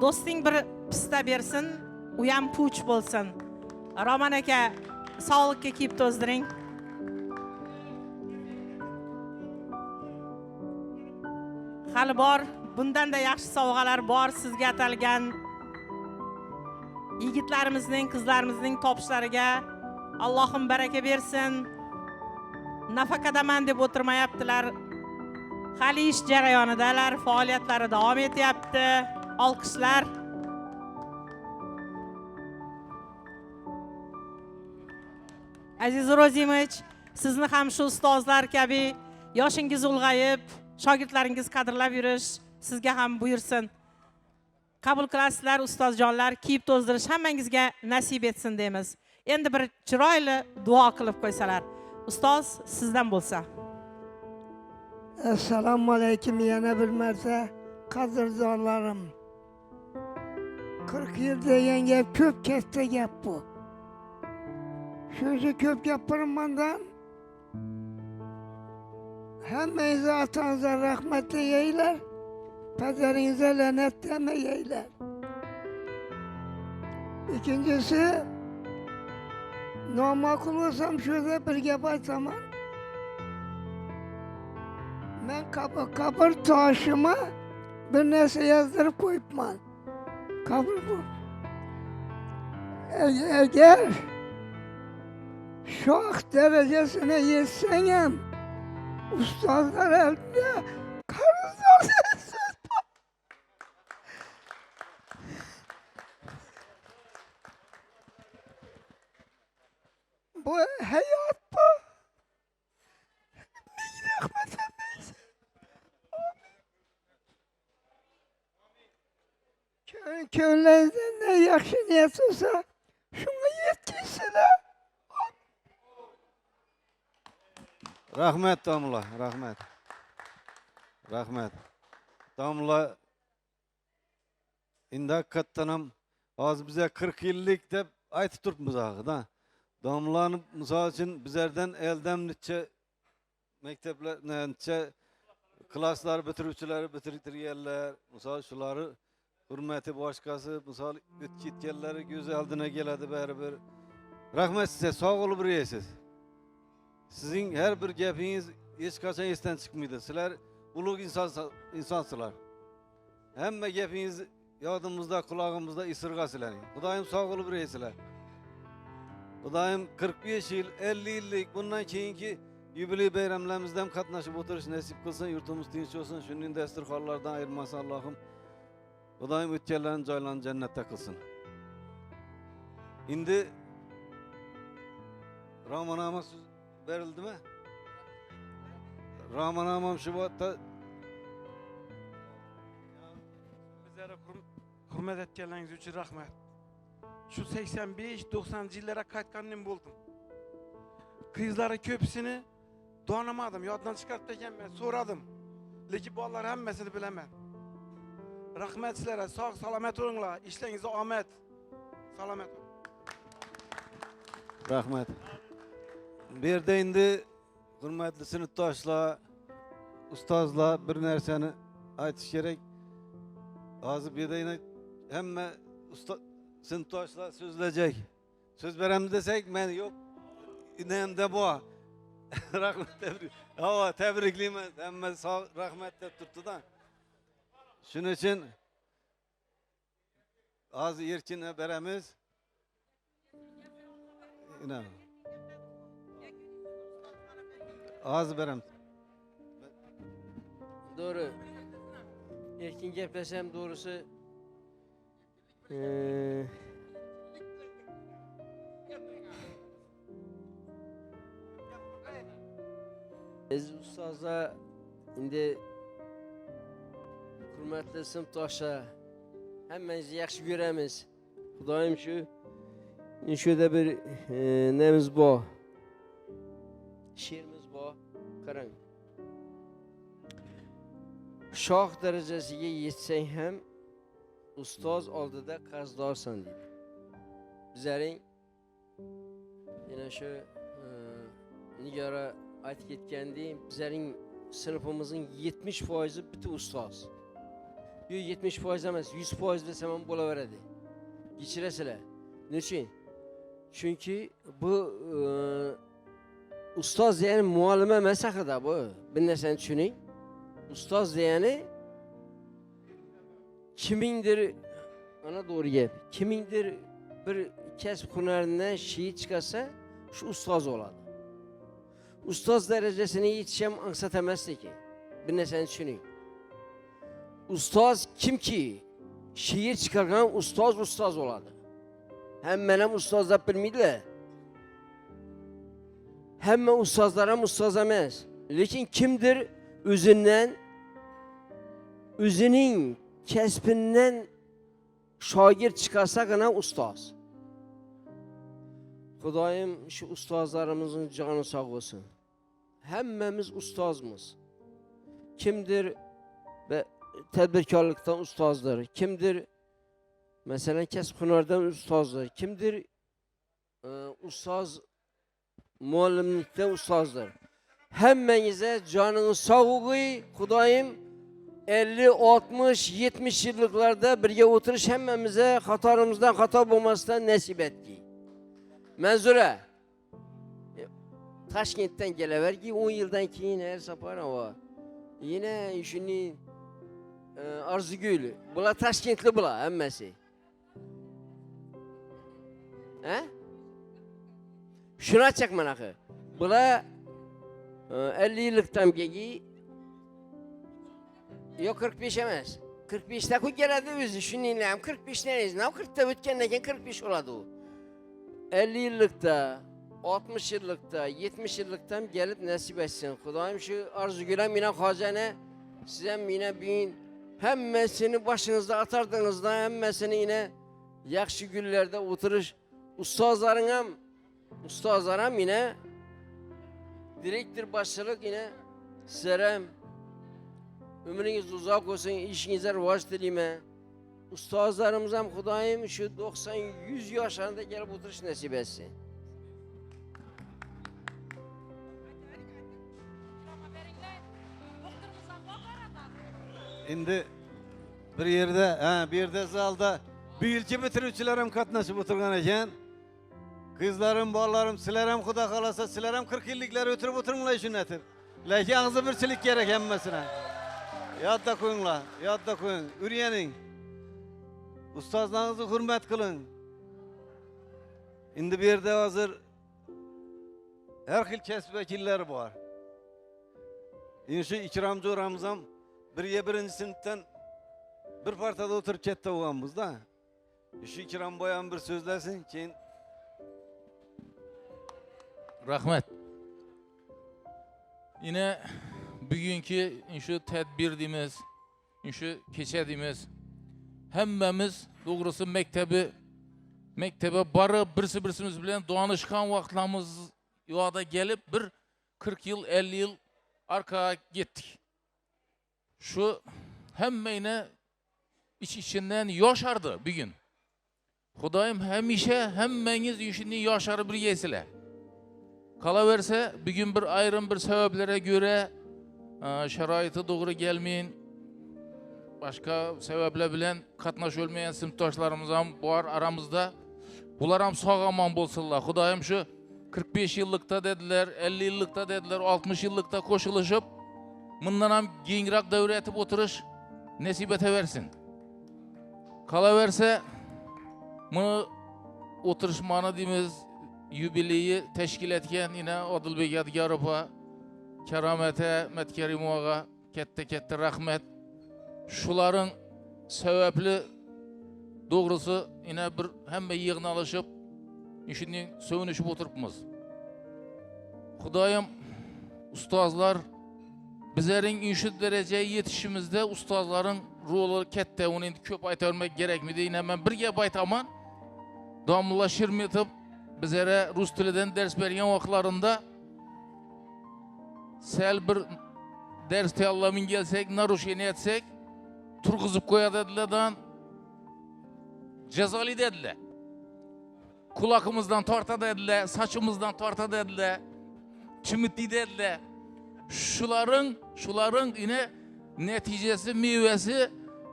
Do'sting bir pista bersin, u ham puch bo'lsin. Roman aka, sog'likka kiyib to'zdiring. Hali bor, bundan da yaxshi sovg'alar bor sizga atalgan. Yigitlarimizning, qizlarimizning topishlariga Allohim baraka bersin. Nafaqadaman deb o'tirmayaptilar. Hali ish jarayonidalar, faoliyatlari davom etyapti. Olqishlar. Aziz Rozimovich, sizni ham shu ustozlar kabi yoshingiz ulg'ayib, shogirdlaringiz qadrlab yurish sizga ham buyursin. Qabul qilasizlar ustozjonlar, kiyib to'zdirish hammangizga nasib etsin deymiz. Endi bir chiroyli duo qilib qo'ysalar. Ustoz sizdan bo'lsa. Assalomu alaykum, yana bir marta qadrdonlarim. 40 yil degan gap ko'p, katta gap bu. Shuncha ko'p gapirmandan hammangizga otangizga rahmat deyinglar. Padaringizga la'nat demanglar. Ikkinchisi, noma'qul bo'lsam shunda bir gap aytaman. Men qabr toshima bir narsa yozdirib qo'yibman. Qabr bu. Agar shoh darajasini yetsang ham ustozlar oldida qarzdorsiz. Bu hayot bu. Ming rahmat hammangizga. Ko'nglingizdagi ne yaxshi niyat bo'lsa, shunga yetkazinglar. Rahmat domla, rahmat. Rahmat. Domla endi haqiqatdan ham hozir bizga 40 yillik deb aytib turibmiz haqida. Domlani misol uchun bizlardan eldan necha maktablar, necha klasslar bitiruvchilari bitirganlar, misol shuları hurmati boshqasi, misol o'tib ketganlari ko'z oldiga keladi baribir. Rahmat sizga, sog' bo'lib yurasiz. Sizin her bir gapingiz hech qachon esdan chiqmaydi. Sizlar ulug' insonsizlar. Hemme gepiniz yadımızda, kulağımızda isırga silerin. Kudayım sağ olup reisler. Kudayım 45 yıl, 50 yıllık bundan keyinki yubiley bayramlarımızdan katnaşıp oturuş nasip kılsın, yurtumuz tinç olsun, şunun desturxarlardan ayırmasın Allah'ım. Kudayım ötkenlerin joylarını cennette kılsın. Şimdi Rahmanama söz verildi mi? Rahmanamam Şubat'ta Bizlere hürmet etkenleriniz için rahmet. Şu 85-90 yıllara qaytkanım buldum. Kızları köpsünü donamadım, yoddan çıkartırken ben soradım. Lekin bolalar hemmesini bilemem. Rahmet sizlere, sağ salamet olunlar, işlerinize ahmet. Salamet olun. Rahmet. Bir de indi hürmetli sınıftaşlar, ustazlar bir nerseni aytiş gerek. Azı bir de yine hemme sınıftaşlar sözleyecek. Söz verem desek ben yok. İnem de bu. Rahmet tebrik. Hava tebrikliyim. Hemme sağ rahmet de tuttu da. Şunun için azı yerkine beremiz. İnan. Az berem. Doğru. Erkin gepleşem doğrusu biz ustazlar indi hürmetli sınıftaşlar hemmenizi yaxshi göremiz. Xudoyim şurada bir nemiz bu. Şiirimiz bu. Qarang. Shoh darajasiga yetsang ham ustoz oldida qarzdorsan deydi. Bizlaring yana shu Nigora aytib ketgandek, bizlaring sinfimizning 70% bitta ustoz. Yo 70% emas, 100% desam ham bo'laveradi. Kechirasizlar. Nechun? Chunki bu ustoz degani muallima emas haqida bu. Bir narsani tushuning. Ustoz degani kimingdir, ana doğru gap, kimingdir bir kasb hunaridan shiyi chiqarsa, shu ustoz bo'ladi. Ustoz darajasini yetish ham ansat emas lekin. Bir narsani tushuning. Ustoz kimki she'r chiqargan ustoz bo'ladi. Hamma ham ustoz deb bilmaydilar. Hamma ustozlar ham ustoz emas. Lekin kimdir o'zining kasbidan shogird chiqarsagina ustoz. Xudoyim shu ustozlarimizning joni sog' bo'lsin. Hammamiz ustozmiz. Kimdir tadbirkorlikdan ustozdir, kimdir masalan kasb hunardan ustozdir, kimdir ustoz muallimlikdan ustozdir. Hammangizga joningiz sog'lig'i, Xudoyim 50, 60, 70 yilliklarda birga o'tirish hammamizga xatorimizdan xato bo'lmasdan nasib etdi. Manzura Toshkentdan kelaverki 10 yildan keyin her safar ava. Yine shuning Arzugul. Bular Toshkentli bular hammasi. Ha? Shuni aytacakman axir. Bular 50 yillikdan keyin yok 45 emas. 45'te ku keladi o'zi, shuninglar ham 45dan emas, 40ta o'tgandan keyin 45 bo'ladi u. 50 yillikda, 60 yillikda, 70 yillikdan kelib nasib etsin. Xudoyim shu Arzugul mina hojani siz ham mina bugun hammasini boshingizda atardingizda, hammasini yine yaxshi kunlarda o'tirish, ustozlar ham yine direktor boshchilik yine sizlar ham ömrünüz uzoq olsun, işinizə rivoj tilayman. Ustozlarimiz ham Xudoyim shu 90-100 yoshlarida kelib o'tirish nasib etsin. Endi bir yerda zalda bu yilki bitiruvchilar ham qatnashib o'tirgan ekan. Qizlarim, bolalarim, sizlar ham Xudo xolasa, sizlar ham 40 yilliklar o'tirib o'tirmanglar shundadir. Lekin og'zi birchilik kerak hammasina. Yadda koyunlar, yadda koyun. Üreyenin. Ustazlarınızı hürmet kılın. Indi bir yerde hazır her xil kesip vekilleri var. Şu ikramcı oramızam birinci sınıftan bir partada oturup ketті oğamız da. Şu ikram boyan bir sözlersin keyin. Rahmet. Yine bugünkü şu tedbir deyimiz, şu keçe deyimiz, hemmemiz doğrusu mektebe barıp birsimiz bilen danışkan vaktlarımız yoğada gelip bir 40 yıl 50 yıl arkaya gittik. Şu hemmeyine içinden yaşardı bir gün. Xudayım hemişe hemmeniz işini yaşarı bir yesiler. Kalaverse bir gün bir ayrım bir sebeplere göre şaraiti doğru gelmeyin, başka sebepler bilen katnaş ölmeyen sınıftaşlarımız var aramızda. Bunlar ham sağ aman bolsunlar. Xudayım şu 45 yıllıkta dediler, 50 yıllıkta dediler, 60 yıllıkta koşuluşup bundan ham keyinroq davra etip oturuş nasip eteversin. Kalaverse bunu oturuşmanı deyimiz yubileyi teşkil etken yine Odilbek Yadgarov'a, Keramete Metkerimova'a kette rahmet. Şuların sebepli doğrusu yine bir hemme yığınalışıp işinin sövünüşüp oturupmuz. Xudayım ustazlar bizlerin işi dereceye yetişimizde ustazların rolü kette, onu indi köp aytırmak gerekmedi. Yine ben bir gap aytaman Damla Şirmetov bizlere Rus tilinden ders bergen vaktlarında sel bir ders teyallamın gelsek, naruşeni etsek turguzup koya dedilerden cezali dediler. Kulakımızdan torta dediler, saçımızdan torta dediler, çimitti dediler. Şuların yine neticesi, meyvesi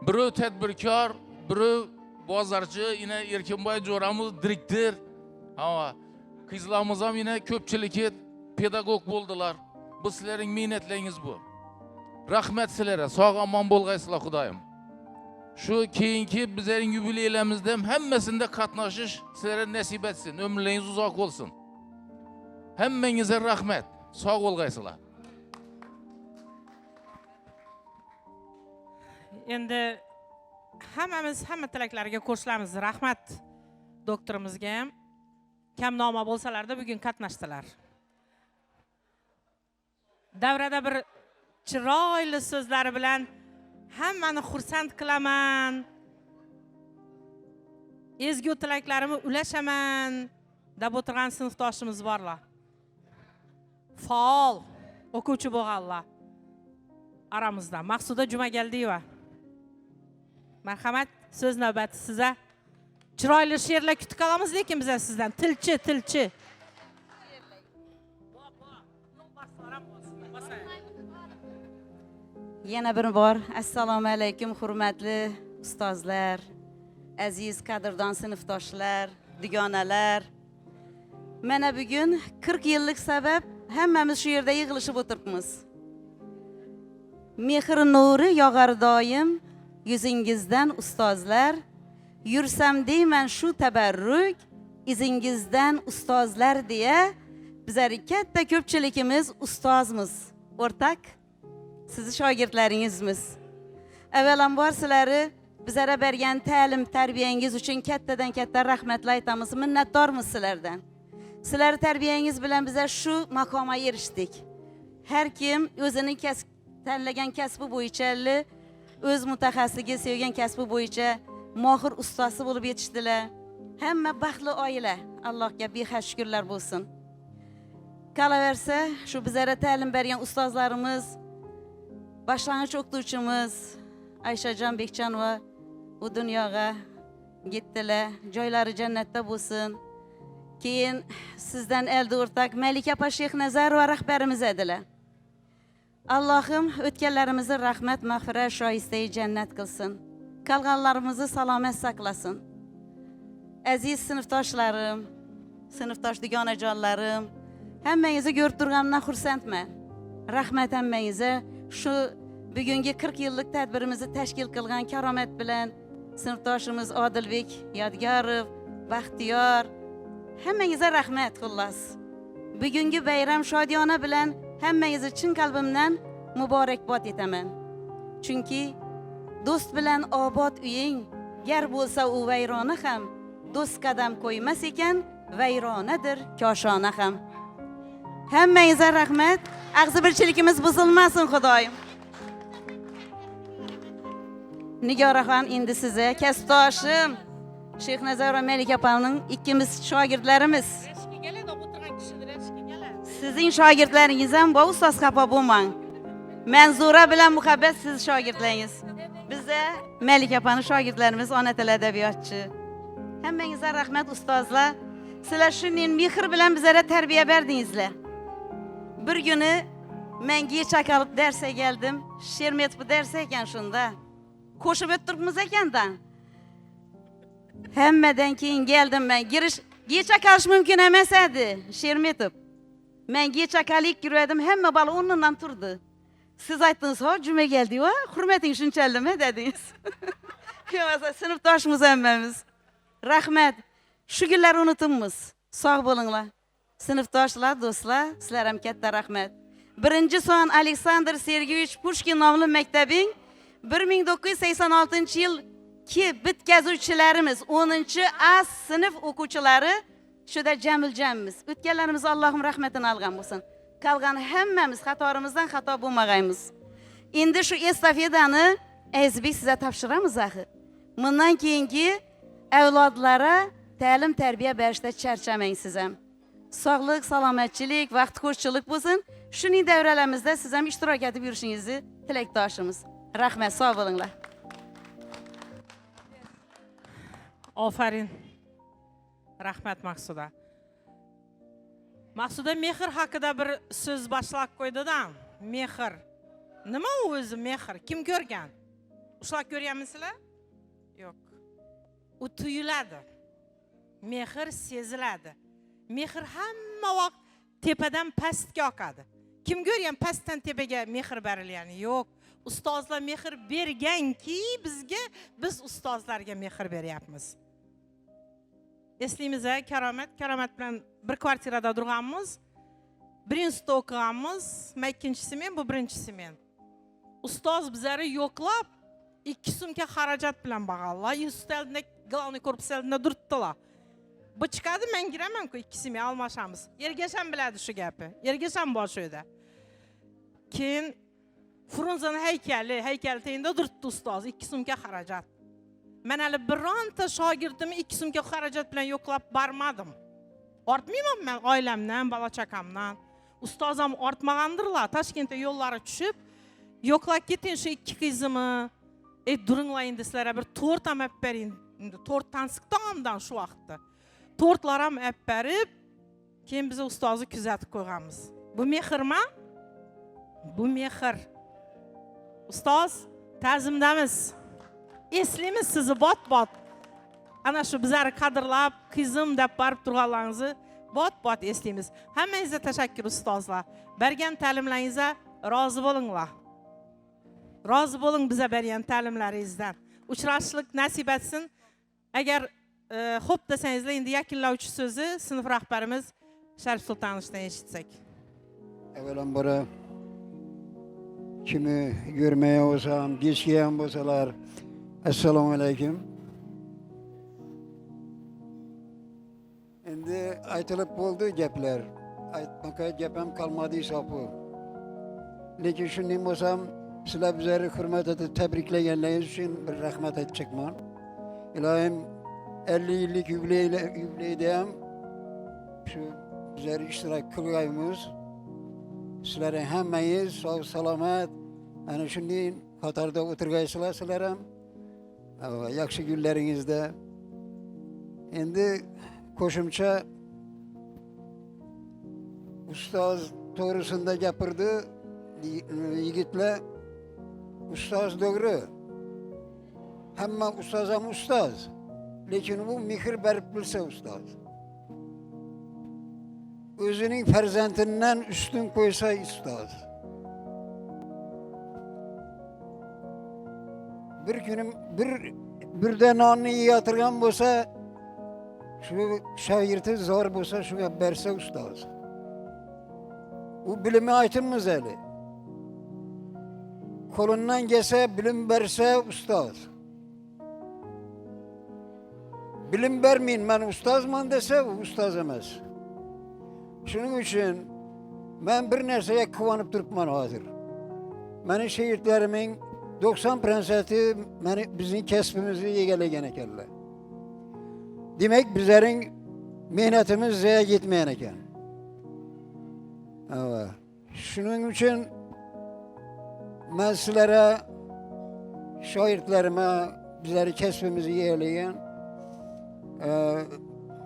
biri tedbirkar, biri bozarcı, yine Erkinbay Joramız direktör. Ama kızlarımız ham yine köpçülükü pedagog boldular. Bu sizlerin minnetleriniz bu. Rahmet sizlere, sağ aman bolgaysızlar Xudayım. Şu keyinki bizlerin yubileylerimizde hemmesinde katnaşış sizlere nasip etsin. Ömürleriniz uzak olsun. Hemmenize rahmet. Sağ olgaysızlar. Endi hamma tilaklarga ko'rishamiz. Rahmat doktorimizga ham. Kamnoma bo'lsalar-da bugun qatnashdilar. Davrada bir chiroyli so'zlari bilan hammani xursand qilaman. Ezgu tilaklarimni ulashaman deb o'tirgan sinfdoshimiz borlar. Faol o'quvchi bo'lganlar aramizda. Maqsuda Jumagaldiyeva. Marhamat, so'z navbati sizga. Chiroyli she'rlar kutib qolamiz, lekin biz sizdan tilchi. Yana bir bor assalomu alaykum hurmatli ustozlar, aziz qadrdon sinfdoshlar, dugonalar. Mana bugun 40 yillik sabab hammamiz shu yerda yig'ilishib o'tiribmiz. Mehr nuri yog'ar doim yuzingizdan ustozlar, yursam deyman shu tabarruk izingizdan ustozlar deya bizlar katta ko'pchiligimiz ustozmiz. O'rtak siz shogirdlaringizmiz. Avvalambor sizlarni bizlara bergan ta'lim tarbiyangiz uchun katta rahmatlar aytamiz, minnatdormiz sizlardan. Sizlar tarbiyangiz bilan bizlar shu maqomga erishdik. Har kim o'zining tanlagan kasbi bo'yicha, o'z mutaxassisligi sevgan kasbi bo'yicha mohir ustozi bo'lib yetishdilar. Hamma baxtli oila. Allohga behad shukrlar bo'lsin. Qolaversa, shu bizlara ta'lim bergan ustozlarimiz, boshlang'ich o'qituvchimiz Ayshajon Bekjanova bu dunyoga ketdilar. Joylari jannatda bo'lsin. Keyin sizdan eldi o'rtak Malika Pashayx Nazarova rahbarimiz edilar. Allohim o'tganlarimizni rahmat, mag'firat, shoistai jannat qilsin. Qolganlarimizni salomat saqlasin. Aziz sinfdoshlarim, sinfdosh dugonajonlarim, hammangizni ko'rib turganimdan xursandman. Rahmat hammangizga. Shu bugungi 40 yillik tadbirimizni tashkil qilgan karomat bilan sinfdoshimiz Odilbek Yodgorov, Baxtiyor, hammangizga rahmat xullas. Bugungi bayram shodiyona bilan hammangizni chin qalbimdan muborakbod etaman. Chunki do'st bilan obod uying, gar bo'lsa u vayrona ham, do'st qadam qo'ymas ekan, vayronadir koshona ham. Hammangizga rahmat. Ag'zibirchiligimiz buzilmasin Xudoyim. Nigoraxon, endi sizga kasbdoshim Sheyxnazar va Malik opaning ikkimiz shogirdlarimiz. Sizning shogirdlaringiz ham bor, ustoz xafa bo'lmang. Manzura bilan Muhabbat siz shogirdlaringiz. Bizda Malik opaning shogirdlarimiz, ona til adabiyotchi. Hammangizga rahmat ustozlar. Sizlar shunday mehr bilan bizlarga tarbiya berdingizlar. Bir kuni menga chaqalib darsga keldim. Shermetov darsi ekan shunda. Qo'shib o'tiribmiz ekandan. Hammadan keyin keldim men. Girish gecha qalish mumkin emas edi, Shermetov. Men gecha qalik yurdim, hamma bola o'rnidan turdi. Siz aytdingiz, "Ha, juma keldi-ku, hurmating shunchalikmi?" dedingiz. Yo'q, sinfdoshimiz hammamiz. Rahmat. Shu kunlarni unutmaymiz. Sog' bo'linglar. Sinfdoshlar, do'stlar, sizlar ham katta rahmat. Birinchi son Aleksandr Sergeyevich Pushkin nomli maktabing 1986 yil ki bitkazuvchilarimiz 10-A sinf o'quvchilari shuda jamiljanmiz. O'tganlarimiz Allohim rahmatini olgan bo'lsin. Qolgan hammamiz xatorimizdan xato bo'lmag'aymiz. Endi shu estafetani Azizbek sizga topshiramiz axir. Bundan keyingi avlodlara ta'lim tarbiya berishda charchamang siz ham. Sog'lik, salomatchilik, vaqtxo'rchilik bo'lsin. Shuning davralarimizda siz ham ishtirok etib yurishingizni tilakdoshimiz. Rahmat, sog' bo'linglar. Ofarin. Rahmat Maqsuda. Maqsuda mehr haqida bir so'z boshlab qo'ydi-da. Mehr. Nima o'zi mehr? Kim ko'rgan? Ushlar ko'rganmisizlar? Yo'q. U tuyuladi. Mehr seziladi. Mehr hamma vaqt tepadan pastga oqadi. Kim ko'rgan pastdan tepaga mehr berilgani? Yo'q. Ustozlar mehr berganki bizga, biz ustozlarga mehr beryapmiz. Eslaymiz, karomat bilan bir kvartirada turganmiz. Birinchisi o'qiganmiz, men ikkinchisi men, bu birinchisi men. Ustoz bizlarni yo'qlab 2 so'mga xarajat bilan bag'allar. Institutda главный korpus oldida turibdilar. Bu chiqadi, men giraman-ku 2 so'mga almashamiz. Ergasham biladi shu gapi. Ergasham bor shu yerda. Keyin Frunzening haykali teyinda turibdi ustoz, 2 so'mga xarajat. Men hali bironta shogirdimni 2 so'mga xarajat bilan yo'qlab barmadim. Ortmayman men oilamdan, bola chaqamdan. Ustoz ham ortmagandirlar. Toshkentda yo'llari tushib, yo'qlab keting shu 2 qizimni. Duringlar endi sizlarga bir tort ham olib bering. Endi tort tansiqtamdan shu vaqtda. Tortlar ham olib berib, keyin biz ustozni kuzatib qo'yganmiz. Bu mehrmi? Bu mehr. Ustoz, ta'zimdamiz. Eslaymiz sizni bot-bot. Ana shu bizlarni qadrlab, qizim deb borib turganlaringizni bot-bot eslaymiz. Hammangizga tashakkur ustozlar. Bergan ta'limlaringizga rozi bo'linglar. Rozi bo'ling bizga bergan ta'limlaringizdan. Uchrashishlik nasib etsin. Agar xo'p desangizlar, endi yakunlovchi so'zi sinf rahbarimiz Sharif Sultonovdan eshitsak. Avvalambor kimi görmeye olsam, geçken olsalar, Esselamu Aleyküm. Endi aytılıp oldu gepler. Aytmaka gepem kalmadıysa bu. Lekin shunday bo'lsam, sizlar bizlarni hurmat etib tabriklaganlaringiz uchun bir rahmat aytmoqman. Ilohim 50 yillik yubileyda ham shu bizlar ishtirok qilganmiz. Sizlarning hammangiz sog' salomat, ana shunday qatorda o'tirgaysizlar sizlar ham. Yaxshi kunlaringizda. Endi qo'shimcha ustoz to'g'risida gapirdi. Yigitlar, ustoz doğru. Hamma ustoz ham ustoz. Lekin u mehr berib bilsa ustoz. O'zining farzandidan ustun qo'ysa ustoz. bir günüm bir de nonni yatırgan bolsa şu şagirti zor bolsa şuga berse ustaz. O bilimi aytımız eli. Kolundan gelse bilim berse ustaz. Bilim vermeyin ben ustazman dese o ustaz emas. Şunun için ben bir nerseye kıvanıp durupman hazır. Benim şehitlerimin 90% bizim kesbimizi yegeleyen ekenler. Demek bizlerin mehnetimiz zaya gitmeyen eken. Evet. Şunun için ben sizlere, şahitlerime, bizleri kesbimizi yegeleyen,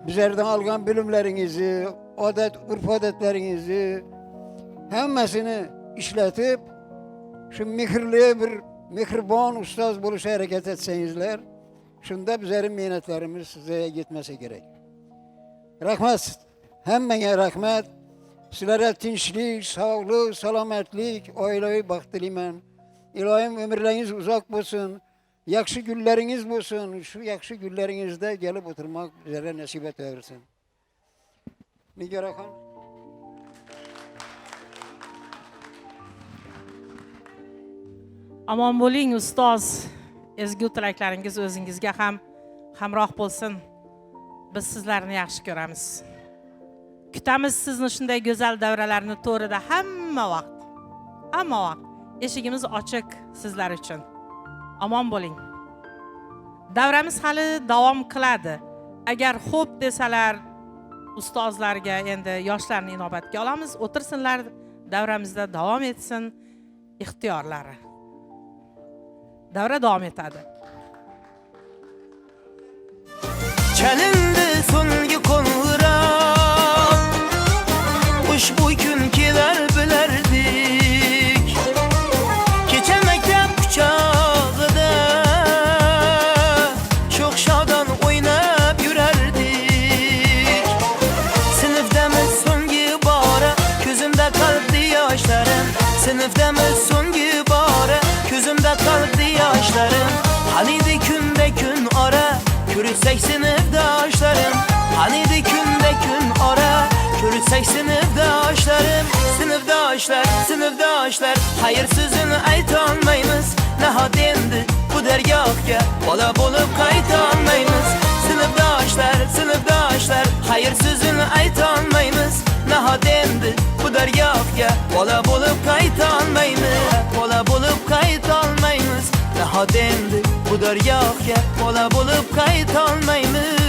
bizlerden algan bilimlerinizi, urf adetlerinizi, hemmesini işletip, şu mihirli bir mihriban ustaz buluşa hareket etsenizler, şunda bizlerin minnetlerimiz size gitmesi gerek. Rahmet, hemmene rahmet, sizlere tinçlik, sağlık, selametlik, aileyi baxt dilemen. İlahim ömürleriniz uzak olsun, yakşı günleriniz olsun, şu yakşı günlerinizde gelip oturmak bizlere nasip versin. Nigar Akan. Aman bo'ling ustoz, ezgu tilaklaringiz o'zingizga ham hamroh bo'lsin. Biz sizlarni yaxshi ko'ramiz. Kutamiz sizni shunday go'zal davralarni to'rida hamma vaqt. Hamma vaqt eshigimiz ochiq sizlar uchun. Aman bo'ling. Davramiz hali davom qiladi. Agar xo'p desalar, ustozlarga endi yoshlarni inobatga olamiz, o'tirsinlar, davramizda davom etsin ixtiyorlari. Davra davom etadi. Chalindi so'nggi qo'ng'iroq, ushbu kun kelar bilardik. Kecha maktab quchog'ida sho'x shodon o'ynab yurardik. Sinfdamiz so'nggi bora, ko'zimda qalbli yoshlarim. Sinfdamiz so'nggi bora, ko'zimda qalbli yoshlarim. Hanidi kunda kun ora, ko'rsak sinfdoshlarim. Hanidi kunda kun ora, ko'rsak sinfdoshlarim. Sinfdoshlar, hayır sözünü aytolmaymiz. Nahot endi bu dergohga bola bo'lib qaytolmaymiz. Sinfdoshlar, hayır sözünü aytolmaymiz. Nahot endi bu dergohga bola bo'lib qaytolmaymiz. Bola bo'lib qaytolmaymiz. Nahot endi bu dergohga bola bo'lib qaytolmaymiz.